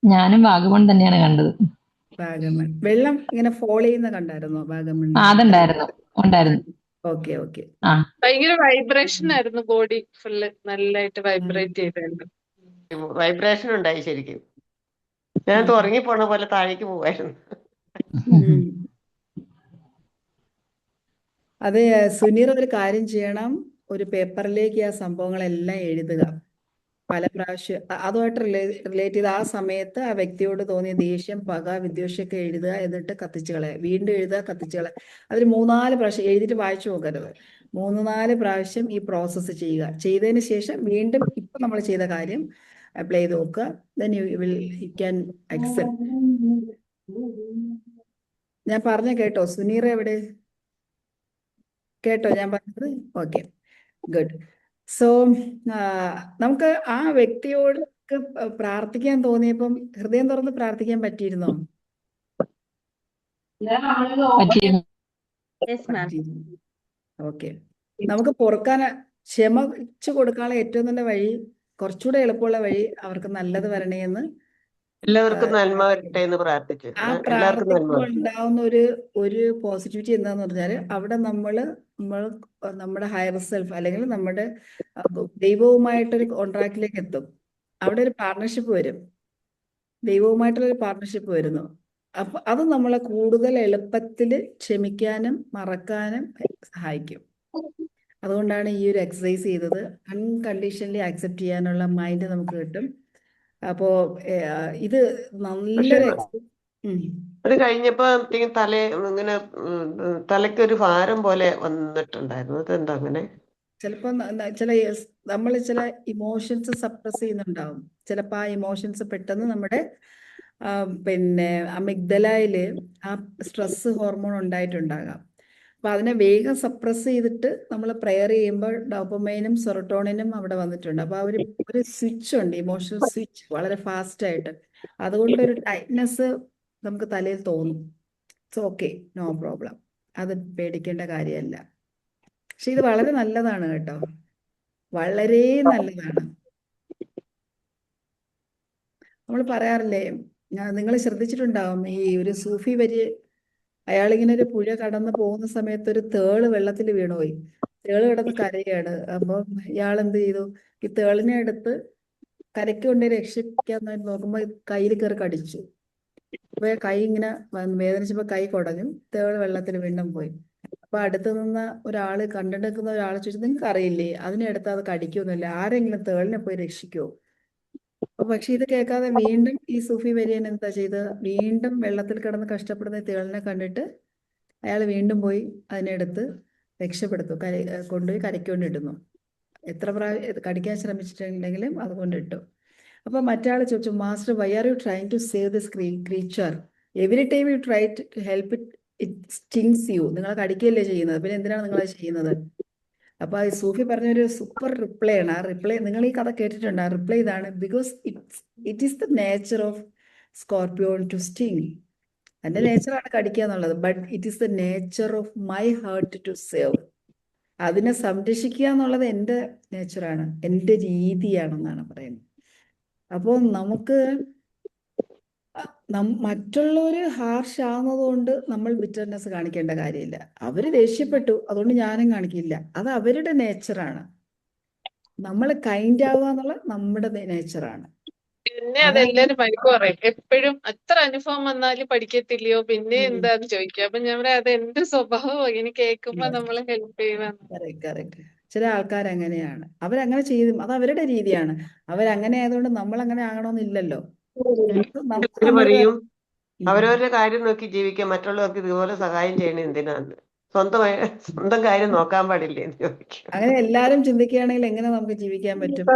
ഞാനും വാഗമൺ തന്നെയാണ് കണ്ടത്. വാഗമൺ. വെള്ളം ഇങ്ങനെ ഫോൾ ചെയ്യുന്ന കണ്ടായിരുന്നോ വാഗമൺ? ഉണ്ടായിരുന്നു. Okay okay. ഭയങ്കര വൈബ്രേഷൻ ആയിരുന്നു, ബോഡി ഫുള്ള് നല്ലതായിട്ട് വൈബ്രേറ്റ് ചെയ്തിട്ടുണ്ട്. വൈബ്രേഷൻ ഉണ്ടായി ശരിക്കും. ഞാൻ ഉറങ്ങി പോണ പോലെ താഴേക്ക് പോവായിരുന്നു. അതെ, സുനീർ ഒരു കാര്യം ചെയ്യണം, ഒരു പേപ്പറിലേക്ക് ആ സംഭവങ്ങളെല്ലാം എഴുതുക പല പ്രാവശ്യം. അതുമായിട്ട് റിലേറ്റ് ചെയ്ത് ആ സമയത്ത് ആ വ്യക്തിയോട് തോന്നിയ ദേഷ്യം, പക, വിദ്വേഷമൊക്കെ എഴുതുക. എന്നിട്ട് കത്തിച്ച് കളയുക. വീണ്ടും എഴുതുക, കത്തിച്ച് കളയുക. അതിൽ 3-4 പ്രാവശ്യം എഴുതിയിട്ട് വായിച്ചു നോക്കരുത്. 3-4 പ്രാവശ്യം ഈ പ്രോസസ്സ് ചെയ്യുക. ചെയ്തതിന് ശേഷം വീണ്ടും ഇപ്പം നമ്മൾ ചെയ്ത കാര്യം അപ്ലൈ ചെയ്ത് നോക്കുക. Then you can accept. ഞാൻ പറഞ്ഞ കേട്ടോ? സുനീർ എവിടെ? കേട്ടോ ഞാൻ പറഞ്ഞത്? Okay, good. സോ നമുക്ക് ആ വ്യക്തിയോട് പ്രാർത്ഥിക്കാൻ തോന്നിയപ്പം ഹൃദയം തുറന്ന് പ്രാർത്ഥിക്കാൻ പറ്റിയിരുന്നോ? ഓക്കെ. നമുക്ക് പൊറുക്കാൻ, ക്ഷമിച്ചു കൊടുക്കാനുള്ള ഏറ്റവും നല്ല വഴി, കുറച്ചുകൂടെ എളുപ്പമുള്ള വഴി, അവർക്ക് നല്ലത് വരണേ എന്ന് എല്ലാവർക്കും നന്മ വരട്ടെ എന്ന് പ്രാർത്ഥിച്ചു. ആ എല്ലാവർക്കും നന്മ പ്രാർത്ഥിക്കുമ്പോൾ ഉണ്ടാവുന്ന ഒരു പോസിറ്റിവിറ്റി എന്താന്ന് പറഞ്ഞാൽ, അവിടെ നമ്മൾ നമ്മുടെ ഹയർ സെൽഫ് അല്ലെങ്കിൽ നമ്മുടെ ദൈവവുമായിട്ടൊരു കോൺട്രാക്റ്റിലേക്ക് എത്തും. അവിടെ ഒരു പാർട്ണർഷിപ്പ് വരും, ദൈവവുമായിട്ടുള്ളൊരു പാർട്ണർഷിപ്പ് വരുന്നു. അപ്പൊ അത് നമ്മളെ കൂടുതൽ എളുപ്പത്തിൽ ക്ഷമിക്കാനും മറക്കാനും സഹായിക്കും. അതുകൊണ്ടാണ് ഈ ഒരു എക്സസൈസ് ചെയ്തത്. അൺകണ്ടീഷണലി ആക്സെപ്റ്റ് ചെയ്യാനുള്ള മൈൻഡ് നമുക്ക് കിട്ടും. അപ്പോ ഇത് പക്ഷെ നല്ലൊരു എക്സസൈസ്. അത് കഴിഞ്ഞപ്പോ ഇങ്ങനെ തലയ്ക്കൊരു ഭാരം പോലെ വന്നിട്ടുണ്ടായിരുന്നു. അതെന്താ അങ്ങനെ? ചിലപ്പോൾ നമ്മൾ ചില ഇമോഷൻസ് സപ്രസ് ചെയ്യുന്നുണ്ടാവും. ചിലപ്പോൾ ആ ഇമോഷൻസ് പെട്ടെന്ന് നമ്മുടെ പിന്നെ അമിഗ്ദലയില് ആ സ്ട്രെസ് ഹോർമോൺ ഉണ്ടായിട്ടുണ്ടാകാം. അപ്പൊ അതിനെ വേഗം സപ്രസ് ചെയ്തിട്ട് നമ്മൾ പ്രെയർ ചെയ്യുമ്പോൾ ഡോപ്പമൈനും സെറോട്ടോണിനും അവിടെ വന്നിട്ടുണ്ട്. അപ്പൊ ഒരു സ്വിച്ച് ഉണ്ട്, ഇമോഷണൽ സ്വിച്ച്, വളരെ ഫാസ്റ്റ് ആയിട്ട്. അതുകൊണ്ട് ഒരു ടൈറ്റ്നെസ് നമുക്ക് തലയിൽ തോന്നും. ഇറ്റ്സ് ഓക്കെ, നോ പ്രോബ്ലം, അത് പേടിക്കേണ്ട കാര്യമല്ല. പക്ഷെ ഇത് വളരെ നല്ലതാണ് കേട്ടോ, വളരെ നല്ലതാണ്. നമ്മൾ പറയാറില്ലേ, നിങ്ങൾ ശ്രദ്ധിച്ചിട്ടുണ്ടാവും, ഈ ഒരു സൂഫി വരി അയാളിങ്ങനെ ഒരു പുഴ കടന്ന് പോകുന്ന സമയത്ത് ഒരു തേള് വെള്ളത്തിൽ വീണുപോയി. തേള് കിടന്ന് കരയാണ്. അപ്പോൾ ഇയാൾ എന്ത് ചെയ്തു, ഈ തേളിനെ എടുത്ത് കരയ്ക്ക് കൊണ്ട് രക്ഷിക്കാൻ നോക്കുമ്പോൾ കയ്യിൽ കയറി കടിച്ചു. അപ്പൊ കൈ ഇങ്ങനെ വേദനിച്ചപ്പോൾ കൈ കുടഞ്ഞു, തേള് വെള്ളത്തിൽ വീണ്ടും പോയി. അപ്പൊ അടുത്ത് നിന്ന് ഒരാള് കണ്ടു നിൽക്കുന്ന ഒരാൾ ചോദിച്ചു, നിങ്ങൾക്ക് അറിയില്ലേ അതിനെടുത്ത് അത് കടിക്കൊന്നുമില്ല, ആരെങ്കിലും തേളിനെ പോയി രക്ഷിക്കുമോ? അപ്പൊ പക്ഷെ ഇത് കേൾക്കാതെ വീണ്ടും ഈ സൂഫി വര്യൻ എന്താ ചെയ്ത്, വീണ്ടും വെള്ളത്തിൽ കിടന്ന് കഷ്ടപ്പെടുന്ന തേളിനെ കണ്ടിട്ട് അയാൾ വീണ്ടും പോയി അതിനെടുത്ത് രക്ഷപ്പെടുത്തും, കൊണ്ടുപോയി കരയ്ക്കൊണ്ടിടുന്നു. എത്ര പ്രാവശ്യം കടിക്കാൻ ശ്രമിച്ചിട്ടുണ്ടെങ്കിലും അത് കൊണ്ടിട്ടു. അപ്പൊ മറ്റാൾ ചോദിച്ചു, master, why are you trying to save this creature? Every time you try to help it stings you. നിങ്ങൾ കടിക്കുകയല്ലേ ചെയ്യുന്നത്, പിന്നെ എന്തിനാണ് നിങ്ങൾ അത് ചെയ്യുന്നത്? അപ്പൊ ഈ സൂഫി പറഞ്ഞൊരു സൂപ്പർ റിപ്ലൈ ആണ്. ആ റിപ്ലൈ നിങ്ങൾ ഈ കഥ കേട്ടിട്ടുണ്ട്. ആ റിപ്ലൈ ഇതാണ്: because it is the nature of scorpion to sting. എൻ്റെ നേച്ചറാണ് കടിക്കുക എന്നുള്ളത്. But it is the nature of my heart to save. അതിനെ സംരക്ഷിക്കുക എന്നുള്ളത് എൻ്റെ നേച്ചറാണ്, എൻ്റെ രീതിയാണെന്നാണ് പറയുന്നത്. അപ്പോൾ നമുക്ക് മറ്റുള്ളവര് ഹാർഷ് ആവുന്നത് കൊണ്ട് നമ്മൾ ബിറ്റർനെസ് കാണിക്കേണ്ട കാര്യമില്ല. അവര് ദേഷ്യപ്പെട്ടു, അതുകൊണ്ട് ഞാനും കാണിക്കില്ല. അത് അവരുടെ നേച്ചറാണ്. നമ്മൾ കൈൻഡ് ആവുക എന്നുള്ളത് നമ്മുടെ നേച്ചറാണ്. പിന്നെ അതെല്ലാരും പണിക്ക് പറയും, എപ്പോഴും എത്ര അനുഭവം വന്നാലും പഠിക്കത്തില്ലയോ, പിന്നെ എന്താന്ന് ചോദിക്കുക. അപ്പൊ ഞാൻ പറയാം, അത് എന്റെ സ്വഭാവം, ഇങ്ങനെ കേൾക്കുമ്പോ നമ്മളെ ഹെൽപ്പ് ചെയ്യുന്ന. കറക്റ്റ്. ചില ആൾക്കാർ അങ്ങനെയാണ്, അവരങ്ങനെ ചെയ്തും, അത് അവരുടെ രീതിയാണ്. അവരങ്ങനെ ആയതുകൊണ്ട് നമ്മൾ അങ്ങനെ ആകണമെന്നില്ലല്ലോ. അവര് പറയും അവരവരുടെ കാര്യം നോക്കി ജീവിക്കാൻ, മറ്റുള്ളവർക്ക് ഇതുപോലെ സഹായം ചെയ്യണ എന്തിനാണ്? സ്വന്തം കാര്യം നോക്കാൻ പാടില്ലേ എന്ന് ചോദിക്കും. അങ്ങനെ എല്ലാരും ചിന്തിക്കുകയാണെങ്കിൽ എങ്ങനെ നമുക്ക് ജീവിക്കാൻ പറ്റും?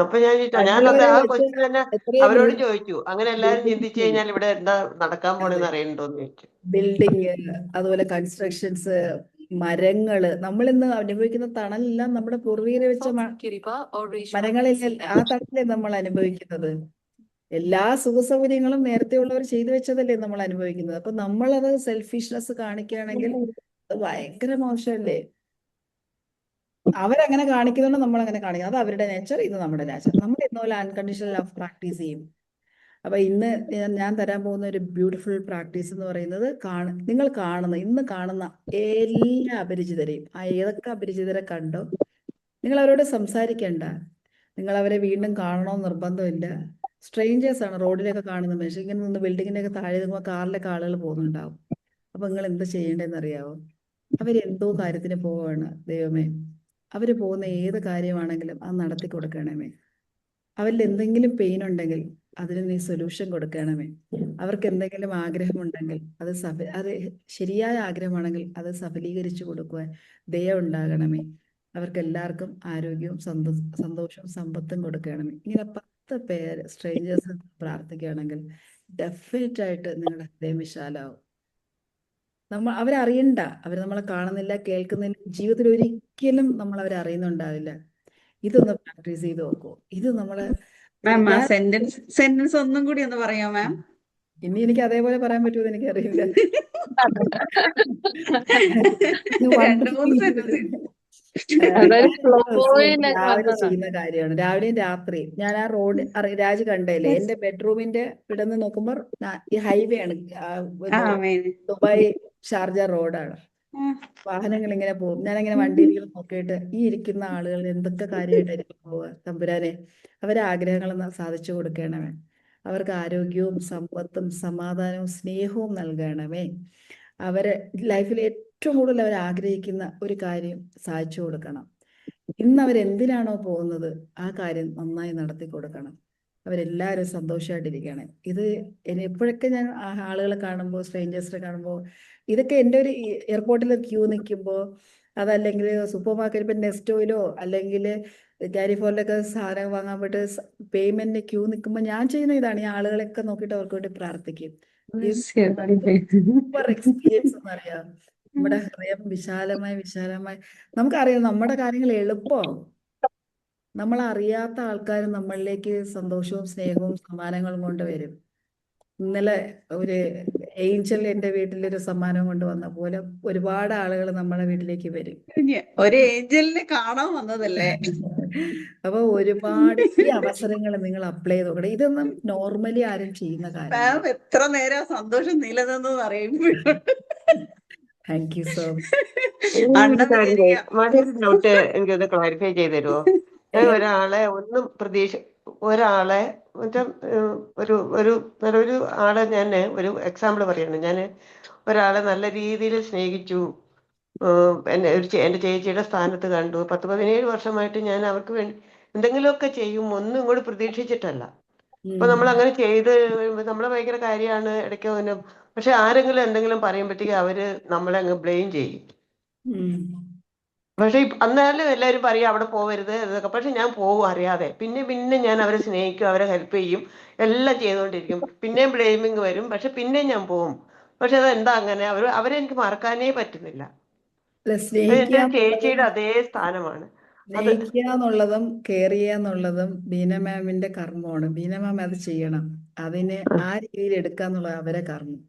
അപ്പൊ ഞാനത് ആ ക്വസ്റ്റ്യൻ തന്നെ അവരോട് ചോദിച്ചു, അങ്ങനെ എല്ലാരും ചിന്തിച്ചു കഴിഞ്ഞാൽ ഇവിടെ എന്താ നടക്കാൻ പോണെന്ന് അറിയണ്ടോന്ന് ചോദിച്ചു. ബിൽഡിങ്, അതുപോലെ കൺസ്ട്രക്ഷൻസ്, മരങ്ങള്, നമ്മൾ ഇന്ന് അനുഭവിക്കുന്ന തണലെല്ലാം നമ്മുടെ പൂർവികരെ വെച്ച മരങ്ങളിൽ, ആ തണലല്ലേ നമ്മൾ അനുഭവിക്കുന്നത്. എല്ലാ സുഖ സൗകര്യങ്ങളും നേരത്തെ ഉള്ളവർ ചെയ്തു വെച്ചതല്ലേ നമ്മൾ അനുഭവിക്കുന്നത്. അപ്പൊ നമ്മളത് സെൽഫിഷ്നെസ് കാണിക്കുകയാണെങ്കിൽ അത് ഭയങ്കര മോശമല്ലേ? അവരങ്ങനെ കാണിക്കുന്നുണ്ട്, നമ്മൾ അങ്ങനെ കാണിക്കും. അത് അവരുടെ നേച്ചർ, ഇത് നമ്മുടെ നേച്ചർ. നമ്മൾ ഇന്നുപോലെ അൺകണ്ടീഷണൽ ലവ് പ്രാക്ടീസ് ചെയ്യും. അപ്പൊ ഇന്ന് ഞാൻ തരാൻ പോകുന്ന ഒരു ബ്യൂട്ടിഫുൾ പ്രാക്ടീസ് എന്ന് പറയുന്നത്, നിങ്ങൾ ഇന്ന് കാണുന്ന എല്ലാ അപരിചിതരെയും, ഏതൊക്കെ അപരിചിതരെ കണ്ടോ, നിങ്ങൾ അവരോട് സംസാരിക്കേണ്ട. നിങ്ങൾ അവരെ വീണ്ടും കാണണമെന്ന് നിർബന്ധമില്ല. സ്ട്രേഞ്ചേഴ്സ് ആണ്, റോഡിലൊക്കെ കാണുന്ന മനുഷ്യർ. ഇങ്ങനെ നിന്ന് ബിൽഡിങ്ങിന്റെ ഒക്കെ താഴെ നിൽക്കുമ്പോൾ കാറിലൊക്കെ ആളുകൾ പോകുന്നുണ്ടാവും. അപ്പൊ നിങ്ങൾ എന്ത് ചെയ്യേണ്ടതെന്ന് അറിയാവോ? അവരെന്തോ കാര്യത്തിന് പോവാണ്, ദൈവമേ, അവര് പോകുന്ന ഏത് കാര്യമാണെങ്കിലും അത് നടത്തി കൊടുക്കണമേ. അവരിൽ എന്തെങ്കിലും പെയിൻ ഉണ്ടെങ്കിൽ അതിന് നീ സൊല്യൂഷൻ കൊടുക്കണമേ. അവർക്ക് എന്തെങ്കിലും ആഗ്രഹമുണ്ടെങ്കിൽ അത് ശരിയായ ആഗ്രഹമാണെങ്കിൽ അത് സഫലീകരിച്ചു കൊടുക്കുവാൻ ദയ ഉണ്ടാകണമേ. അവർക്ക് എല്ലാവർക്കും ആരോഗ്യവും സന്തോഷവും സമ്പത്തും കൊടുക്കണമേ. ഇങ്ങനെ 10 പേര് സ്ട്രേഞ്ചേഴ്സ് പ്രാർത്ഥിക്കുകയാണെങ്കിൽ ഡെഫിനറ്റ് ആയിട്ട് നിങ്ങളുടെ ഹൃദയം വിശാലാവും. അവരറിയണ്ട, അവർ നമ്മളെ കാണുന്നില്ല, കേൾക്കുന്നില്ല, ജീവിതത്തിൽ ഒരിക്കലും നമ്മൾ അവരെ അറിയുന്നുണ്ടാവില്ല. ഇതൊന്ന് പ്രാക്ടീസ് ചെയ്ത് നോക്കൂ. ഇത് നമ്മള് മാം, ആ സെന്റൻസ് ഒന്നും കൂടി ഒന്ന് പറയാം മാം. ഇനി എനിക്ക് അതേപോലെ പറയാൻ പറ്റുമെന്ന് എനിക്കറിയില്ല. 2-3 സെന്റൻസ്. രാവിലെ ചെയ്യുന്ന കാര്യമാണ്, രാവിലെയും രാത്രിയും. ഞാൻ ആ റോഡ് രാജ് കണ്ടല്ലേ, എന്റെ ബെഡ്റൂമിന്റെ ഇവിടെ നിന്ന് നോക്കുമ്പോൾ ഈ ഹൈവേ ആണ്, ദുബായ് ഷാർജ റോഡാണ്. വാഹനങ്ങൾ ഇങ്ങനെ പോകും. ഞാനങ്ങനെ വണ്ടിയിൽ നോക്കിയിട്ട് ഈ ഇരിക്കുന്ന ആളുകൾ എന്തൊക്കെ കാര്യമായിട്ടായിരിക്കും പോവുക. തമ്പുരാനെ, അവരെ ആഗ്രഹങ്ങൾ സാധിച്ചു കൊടുക്കണമേ. അവർക്ക് ആരോഗ്യവും സമ്പത്തും സമാധാനവും സ്നേഹവും നൽകണമേ. അവരെ ലൈഫിൽ ഏറ്റവും കൂടുതൽ അവർ ആഗ്രഹിക്കുന്ന ഒരു കാര്യം സാധിച്ചു കൊടുക്കണം. ഇന്ന് അവരെന്തിനാണോ പോകുന്നത് ആ കാര്യം നന്നായി നടത്തി കൊടുക്കണം. അവരെല്ലാവരും സന്തോഷമായിട്ടിരിക്കണം. ഇത് എപ്പോഴൊക്കെ ഞാൻ ആളുകളെ കാണുമ്പോൾ, സ്ട്രേഞ്ചേഴ്സിനെ കാണുമ്പോൾ, ഇതൊക്കെ എൻ്റെ ഒരു എയർപോർട്ടിൽ ക്യൂ നിൽക്കുമ്പോൾ, അതല്ലെങ്കിൽ സൂപ്പർ മാർക്കറ്റ്, ഇപ്പം നെസ്റ്റോയിലോ അല്ലെങ്കിൽ കാരിഫോറിലൊക്കെ സാധനം വാങ്ങാൻ പോയിട്ട് പേയ്മെന്റിന് ക്യൂ നിൽക്കുമ്പോൾ ഞാൻ ചെയ്യുന്ന ഇതാണ്. ഈ ആളുകളെയൊക്കെ നോക്കിയിട്ട് അവർക്ക് വേണ്ടി പ്രാർത്ഥിക്കും. സൂപ്പർ എക്സ്പീരിയൻസ് എന്നറിയാം. നമ്മുടെ ഹൃദയം വിശാലമായി നമുക്കറിയാം നമ്മുടെ കാര്യങ്ങൾ എളുപ്പമാവും. നമ്മൾ അറിയാത്ത ആൾക്കാർ നമ്മളിലേക്ക് സന്തോഷവും സ്നേഹവും സമ്മാനങ്ങളും കൊണ്ടുവരും. ഇന്നലെ ഒരു ഏഞ്ചൽ എൻ്റെ വീട്ടിലൊരു സമ്മാനം കൊണ്ടുവന്ന പോലെ ഒരുപാട് ആളുകൾ നമ്മുടെ വീട്ടിലേക്ക് വരും. ഒരു ഏഞ്ചലിനെ കാണാൻ വന്നതല്ലേ? അപ്പൊ ഒരുപാട് ഈ അവസരങ്ങൾ നിങ്ങൾ അപ്ലൈ ചെയ്ത് നോക്കണം. ഇതൊന്നും നോർമലി ആരും ചെയ്യുന്ന കാര്യം. മാം എത്ര നേരം ആ സന്തോഷം നിലനിന്നെന്ന് അറിയുമ്പോഴും. താങ്ക് യു സോ മറ്റൊരു ഡൗട്ട് എനിക്കൊന്ന് ക്ലാരിഫൈ ചെയ്ത് തരുമോ? ഞാൻ ഒരാളെ ഒരു ആളെ ഞാൻ ഒരു എക്സാമ്പിൾ പറയാണ്. ഞാൻ ഒരാളെ നല്ല രീതിയിൽ സ്നേഹിച്ചു. എൻ്റെ ചേച്ചിയുടെ സ്ഥാനത്ത് കണ്ടു. 10-17 വർഷമായിട്ട് ഞാൻ അവർക്ക് വേണ്ടി എന്തെങ്കിലുമൊക്കെ ചെയ്യും, ഒന്നും ഇങ്ങോട്ട് പ്രതീക്ഷിച്ചിട്ടല്ല. അപ്പൊ നമ്മൾ അങ്ങനെ ചെയ്ത് നമ്മളെ ഭയങ്കര കാര്യമാണ് ഇടയ്ക്ക് അങ്ങനെ. പക്ഷെ ആരെങ്കിലും എന്തെങ്കിലും പറയുമ്പോഴത്തേക്ക് അവര് നമ്മളെ അങ്ങ് ബ്ലെയിം ചെയ്യും. പക്ഷെ അന്നാലും എല്ലാവരും പറയും അവിടെ പോവരുത് ഇതൊക്കെ. പക്ഷെ ഞാൻ പോകും അറിയാതെ. പിന്നെ ഞാൻ അവരെ സ്നേഹിക്കും, അവരെ ഹെൽപ്പ് ചെയ്യും, എല്ലാം ചെയ്തുകൊണ്ടിരിക്കും. പിന്നെയും ബ്ലെയിമിങ് വരും. പക്ഷെ പിന്നെയും ഞാൻ പോകും. പക്ഷെ അതെന്താ അങ്ങനെ? അവരെ എനിക്ക് മറക്കാനേ പറ്റുന്നില്ല. എന്റെ ചേച്ചിയുടെ അതേ സ്ഥാനമാണ്. സ്നേഹിക്കുക എന്നുള്ളതും കെയർ ചെയ്യുക എന്നുള്ളതും ബീന മാമിന്റെ കർമ്മമാണ്. ബീന മാം അത് ചെയ്യണം. അതിനെ ആ രീതിയിൽ എടുക്കുക എന്നുള്ളത് അവരെ കർമ്മം.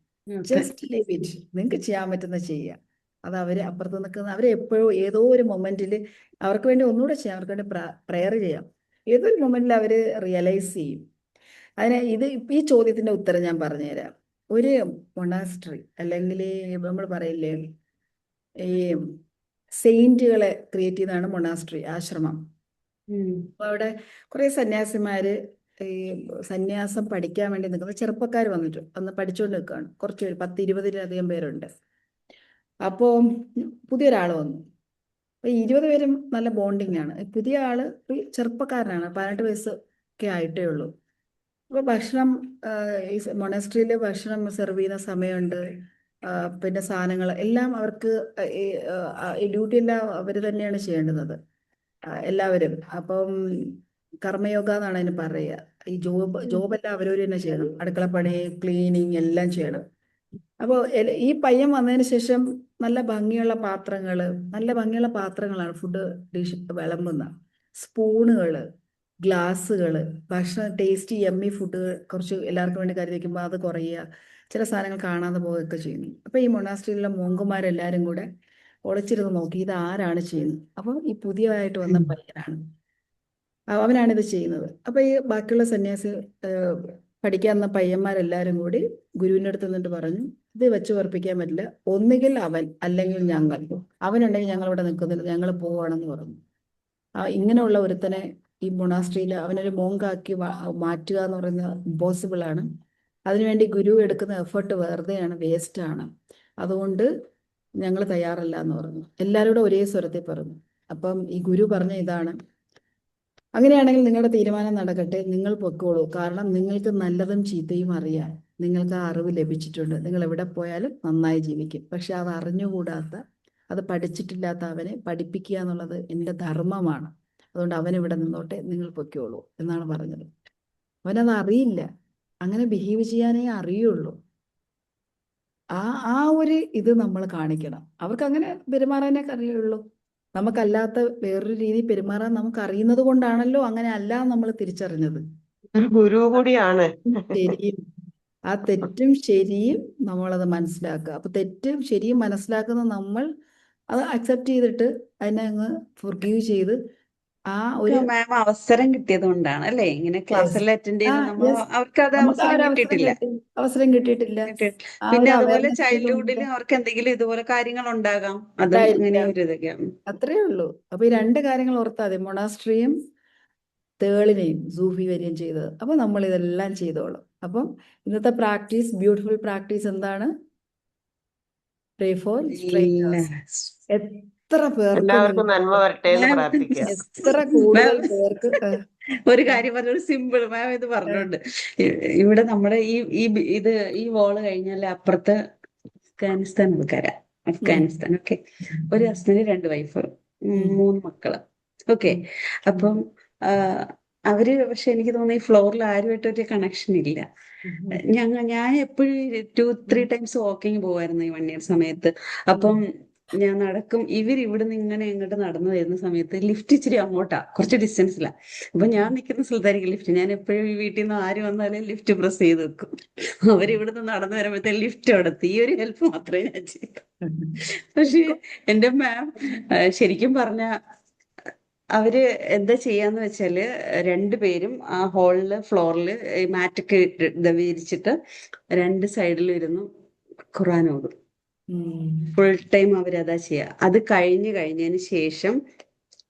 Just leave it. നിങ്ങൾക്ക് ചെയ്യാൻ പറ്റുന്ന ചെയ്യുക. അത് അവര് അപ്പുറത്ത് നിൽക്കുന്ന അവരെ എപ്പോഴും ഏതോ ഒരു മൊമെന്റിൽ അവർക്ക് വേണ്ടി ഒന്നുകൂടെ ചെയ്യാം, അവർക്ക് വേണ്ടി പ്രെയർ ചെയ്യാം. ഏതൊരു മൊമെന്റിൽ അവര് റിയലൈസ് ചെയ്യും. അതിന് ഈ ചോദ്യത്തിന്റെ ഉത്തരം ഞാൻ പറഞ്ഞുതരാം. ഒരു മൊണാസ്ട്രി അല്ലെങ്കിൽ നമ്മൾ പറയില്ലേ, ഈ സെയിന്റുകളെ ക്രിയേറ്റ് ചെയ്തതാണ് മൊണാസ്ട്രി, ആശ്രമം. അപ്പൊ അവിടെ കുറെ സന്യാസിമാര് ഈ സന്യാസം പഠിക്കാൻ വേണ്ടി നിൽക്കുന്ന ചെറുപ്പക്കാർ വന്ന് പഠിച്ചുകൊണ്ട് നിൽക്കുകയാണ്. കുറച്ച് പേര് 10-20-ലധികം പേരുണ്ട്. അപ്പോൾ പുതിയൊരാൾ വന്നു. അപ്പൊ 20 പേരും നല്ല ബോണ്ടിങ് ആണ്. പുതിയ ആള് ചെറുപ്പക്കാരനാണ്, 18 വയസ്സൊക്കെ ആയിട്ടേ ഉള്ളൂ. അപ്പൊ ഭക്ഷണം, ഈ മൊണാസ്ട്രിയില് ഭക്ഷണം സെർവ് ചെയ്യുന്ന സമയമുണ്ട്. പിന്നെ സാധനങ്ങൾ എല്ലാം അവർക്ക് ഈ ഡ്യൂട്ടി എല്ലാം അവർ തന്നെയാണ് ചെയ്യേണ്ടുന്നത്, എല്ലാവരും. അപ്പം കർമ്മയോഗ എന്നാണ് അതിന് പറയുക. ഈ ജോബെല്ലാം അവരവർ തന്നെ ചെയ്യണം. അടുക്കളപ്പണി, ക്ലീനിങ് എല്ലാം ചെയ്യണം. അപ്പോൾ ഈ പയ്യൻ വന്നതിന് ശേഷം നല്ല ഭംഗിയുള്ള പാത്രങ്ങളാണ് ഫുഡ് ഡിഷ് വിളമ്പുന്ന. സ്പൂണുകള്, ഗ്ലാസ്സുകള്, ഭക്ഷണം ടേസ്റ്റി യമ്മി ഫുഡ് കുറച്ച് എല്ലാവർക്കും വേണ്ടി കരുതി വയ്ക്കുമ്പോൾ അത് കുറയുക, ചില സാധനങ്ങൾ കാണാതെ പോവുകയൊക്കെ ചെയ്യുന്നു. അപ്പോൾ ഈ മൊണാസ്ട്രിയിലുള്ള മോങ്കുമാരെല്ലാവരും കൂടെ ഒളിച്ചിരുന്ന് നോക്കി ഇത് ആരാണ് ചെയ്യുന്നത്. അപ്പം ഈ പുതിയതായിട്ട് വന്ന പയ്യനാണ്, അവനാണിത് ചെയ്യുന്നത്. അപ്പോൾ ഈ ബാക്കിയുള്ള സന്യാസി പഠിക്കാൻ വന്ന പയ്യന്മാരെല്ലാവരും കൂടി ഗുരുവിൻ്റെ അടുത്ത് നിന്നിട്ട് പറഞ്ഞു, ഇത് വെച്ച് ഉറപ്പിക്കാൻ പറ്റില്ല, ഒന്നുകിൽ അവൻ അല്ലെങ്കിൽ ഞങ്ങൾ. അവനുണ്ടെങ്കിൽ ഞങ്ങൾ ഇവിടെ നിൽക്കുന്നില്ല, ഞങ്ങൾ പോവുകയാണെന്ന് പറഞ്ഞു. ഇങ്ങനെയുള്ള ഒരുത്തനെ ഈ മൊണാസ്ട്രിയിൽ അവനൊരു മോങ്കാക്കി മാറ്റുക എന്ന് പറയുന്നത് ഇമ്പോസിബിൾ ആണ്. അതിനുവേണ്ടി ഗുരു എടുക്കുന്ന എഫേർട്ട് വെറുതെയാണ്, വേസ്റ്റാണ്. അതുകൊണ്ട് ഞങ്ങൾ തയ്യാറല്ല എന്ന് പറഞ്ഞു. എല്ലാവരോടും ഒരേ സ്വരത്തിൽ പറഞ്ഞു. അപ്പം ഈ ഗുരു പറഞ്ഞ ഇതാണ്, അങ്ങനെയാണെങ്കിൽ നിങ്ങളുടെ തീരുമാനം നടക്കട്ടെ, നിങ്ങൾ പൊക്കോളൂ. കാരണം നിങ്ങൾക്ക് നല്ലതും ചീത്തയും അറിയാം, നിങ്ങൾക്ക് ആ അറിവ് ലഭിച്ചിട്ടുണ്ട്. നിങ്ങൾ എവിടെ പോയാലും നന്നായി ജീവിക്കും. പക്ഷെ അത് അറിഞ്ഞുകൂടാത്ത, അത് പഠിച്ചിട്ടില്ലാത്ത അവനെ പഠിപ്പിക്കുക എന്നുള്ളത് എൻ്റെ ധർമ്മമാണ്. അതുകൊണ്ട് അവനിവിടെ നിന്നോട്ടെ, നിങ്ങൾ പൊക്കോളൂ എന്നാണ് പറഞ്ഞത്. അവനത് അറിയില്ല, അങ്ങനെ ബിഹേവ് ചെയ്യാനേ അറിയുള്ളൂ. ആ ഒരു ഇത് നമ്മൾ കാണിക്കണം. അവർക്ക് അങ്ങനെ പെരുമാറാനേ അറിയുള്ളൂ. നമുക്കല്ലാത്ത വേറൊരു രീതി പെരുമാറാൻ നമുക്ക് അറിയുന്നത് കൊണ്ടാണല്ലോ അങ്ങനെ അല്ല നമ്മൾ തിരിച്ചറിഞ്ഞത്. ഒരു ഗുരു കൂടിയാണ്. ശരിയും ആ തെറ്റും ശരിയും നമ്മളത് മനസ്സിലാക്കുക. അപ്പൊ തെറ്റും ശരിയും മനസ്സിലാക്കുന്ന നമ്മൾ അത് അക്സെപ്റ്റ് ചെയ്തിട്ട് അതിനെ അങ്ങ് ഫൊർഗീവ് ചെയ്ത് ആ ഒരു മാം അവസരം കിട്ടിയത് കൊണ്ടാണ് അല്ലേ ഇങ്ങനെ ക്ലാസ് യെസ് എല്ലാം അറ്റൻഡ് ആ ചെയ്യുന്ന നമ്മൾ യെസ് അവർക്ക് അത് നമുക്ക് ആ അവസരം ഒരു കിട്ടിയിട്ടില്ല. അവസരം കിട്ടിയിട്ടില്ല. ആ പിന്നെ ഒരു അതുപോലെ അവയർനെസ് ചൈൽഡ്ഹുഡിൽ അവർക്ക് എന്തെങ്കിലും ഇതുപോലെ കാര്യങ്ങൾ ഉണ്ടാകാം. അതും അങ്ങനെ ഉണ്ടായിരിക്കാം. ഒരു ഇതൊക്കെയാണ്. അത്രേ ഉള്ളൂ. അപ്പൊ ഈ രണ്ട് കാര്യങ്ങൾ ഓർത്താൽ മതി, മൊണാസ്ട്രിയും തേളിനെയും സൂഫി വരികയും ചെയ്തത്. അപ്പൊ നമ്മൾ ഇതെല്ലാം ചെയ്തോളും. അപ്പം ഇന്നത്തെ പ്രാക്ടീസ്, ബ്യൂട്ടിഫുൾ പ്രാക്ടീസ് എന്താണ്? Pray for strangers. എത്ര പേർക്ക് എല്ലാവർക്കും നന്മ നിങ്ങൾക്ക് വരട്ടെ എന്ന് മാം പ്രാർത്ഥിക്കുക. എത്ര കൂടുതൽ പേർക്ക് ഒരു കാര്യം പറഞ്ഞു, ഒരു സിമ്പിൾ മാം ഇത് പറഞ്ഞോണ്ട് ഇവിടെ നമ്മുടെ ഇത് ഈ വോള് കഴിഞ്ഞാൽ അപ്പുറത്ത് അഫ്ഗാനിസ്ഥാൻ ആൾക്കാരാ. അഫ്ഗാനിസ്ഥാൻ ഓക്കെ. ഒരു ഹസ്ബൻഡ് 2 വൈഫ് 3 മക്കള് ഓക്കെ. അപ്പം അവര് പക്ഷെ എനിക്ക് തോന്നുന്നു ഈ ഫ്ലോറിൽ ആരുമായിട്ട് ഒരു കണക്ഷൻ ഇല്ല. ഞാൻ എപ്പോഴും 2-3 ടൈംസ് വാക്കിങ് പോവായിരുന്നു ഈ 1 ഇയർ സമയത്ത്. അപ്പം ഞാൻ നടക്കും, ഇവിടുന്ന് ഇങ്ങനെ ഇങ്ങോട്ട് നടന്നു വരുന്ന സമയത്ത് ലിഫ്റ്റ് ഇച്ചിരി അങ്ങോട്ടാ, കുറച്ച് ഡിസ്റ്റൻസിലാ. അപ്പൊ ഞാൻ നിൽക്കുന്ന സ്ഥലത്തായിരിക്കും ലിഫ്റ്റ്. ഞാൻ എപ്പോഴും ഈ വീട്ടിൽ നിന്ന് ആര് വന്നാലും ലിഫ്റ്റ് പ്രസ് ചെയ്ത് വെക്കും. അവരിവിടുന്ന് നടന്നു വരുമ്പോഴത്തെ ലിഫ്റ്റ് അവിടെത്തി. ഈ ഒരു ഹെൽപ്പ് മാത്രമേ ഞാൻ ചെയ്യൂ. പക്ഷെ എന്റെ മാം ശരിക്കും പറഞ്ഞ അവര് എന്താ ചെയ്യാന്ന് വെച്ചാല് 2 പേരും ആ ഹാളില് ഫ്ലോറില് മാറ്റൊക്കെ വിരിച്ചിട്ട് 2 സൈഡിലും ഇരുന്നു ഖുർആൻ ഓതും. ഫുൾ ടൈം അവരതാ ചെയ്യുക. അത് കഴിഞ്ഞതിന് ശേഷം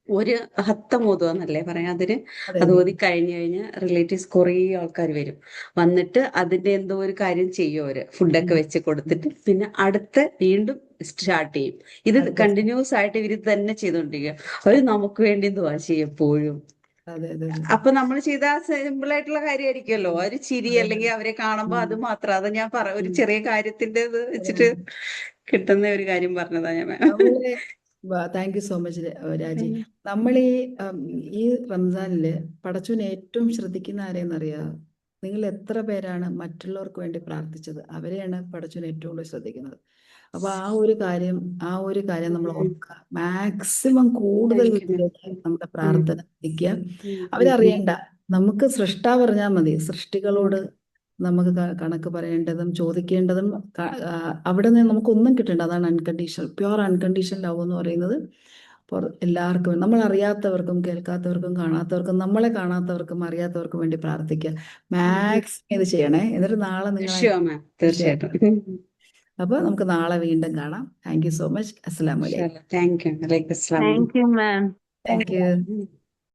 ഒരു ഹത്തം ഓതുകയെന്നല്ലേ പറയാം അതിന്. അത് ഓതി കഴിഞ്ഞ് റിലേറ്റീവ്സ് കുറേ ആൾക്കാർ വരും. വന്നിട്ട് അതിന്റെ എന്തോ ഒരു കാര്യം ചെയ്യും അവര്, ഫുഡൊക്കെ വെച്ച് കൊടുത്തിട്ട് പിന്നെ അടുത്ത വീണ്ടും സ്റ്റാർട്ട് ചെയ്യും. ഇത് കണ്ടിന്യൂസ് ആയിട്ട് ഇവര് തന്നെ ചെയ്തോണ്ടിരിക്കുക. അവര് നമുക്ക് വേണ്ടി ദുആ ചെയ്യും എപ്പോഴും. അപ്പൊ നമ്മൾ ചെയ്ത സിമ്പിൾ ആയിട്ടുള്ള കാര്യമായിരിക്കുമല്ലോ, ഒരു ചിരി അല്ലെങ്കിൽ അവരെ കാണുമ്പോ അത് മാത്രം. അത് ഞാൻ ഒരു ചെറിയ കാര്യത്തിന്റെ ഇത് വെച്ചിട്ട് കിട്ടുന്ന ഒരു കാര്യം പറഞ്ഞതാ ഞാൻ. താങ്ക് യു സോ മച്ച് രാജി. നമ്മൾ ഈ റംസാനില് പടച്ചോൻ ഏറ്റവും ശ്രദ്ധിക്കുന്ന ആരെയെന്നറിയാം? നിങ്ങൾ എത്ര പേരാണ് മറ്റുള്ളവർക്ക് വേണ്ടി പ്രാർത്ഥിച്ചത്, അവരെയാണ് പടച്ചോൻ ഏറ്റവും കൂടുതൽ ശ്രദ്ധിക്കുന്നത്. അപ്പൊ ആ ഒരു കാര്യം നമ്മൾ ഓർക്കുക. മാക്സിമം കൂടുതൽ നമ്മുടെ പ്രാർത്ഥന എത്തിക്കുക. അവരറിയണ്ട, നമുക്ക് സൃഷ്ടാവ് അറിഞ്ഞാൽ മതി. സൃഷ്ടികളോട് നമുക്ക് കണക്ക് പറയേണ്ടതും ചോദിക്കേണ്ടതും അവിടെ നിന്ന് നമുക്കൊന്നും കിട്ടേണ്ട. അതാണ് അൺകണ്ടീഷണൽ, പ്യുവർ അൺകണ്ടീഷണൽ ലവ് എന്ന് പറയുന്നത്. അപ്പോൾ എല്ലാവർക്കും, നമ്മൾ അറിയാത്തവർക്കും കേൾക്കാത്തവർക്കും കാണാത്തവർക്കും നമ്മളെ കാണാത്തവർക്കും അറിയാത്തവർക്കും വേണ്ടി പ്രാർത്ഥിക്കുക. മാക്സിമം ഇത് ചെയ്യണേ. എന്നിട്ട് നാളെ നിങ്ങൾ തീർച്ചയായിട്ടും. അപ്പൊ നമുക്ക് നാളെ വീണ്ടും കാണാം. Thank you so much. അസ്സലാമു അലൈക്കും. Thank you. Thank you ma'am. Thank you.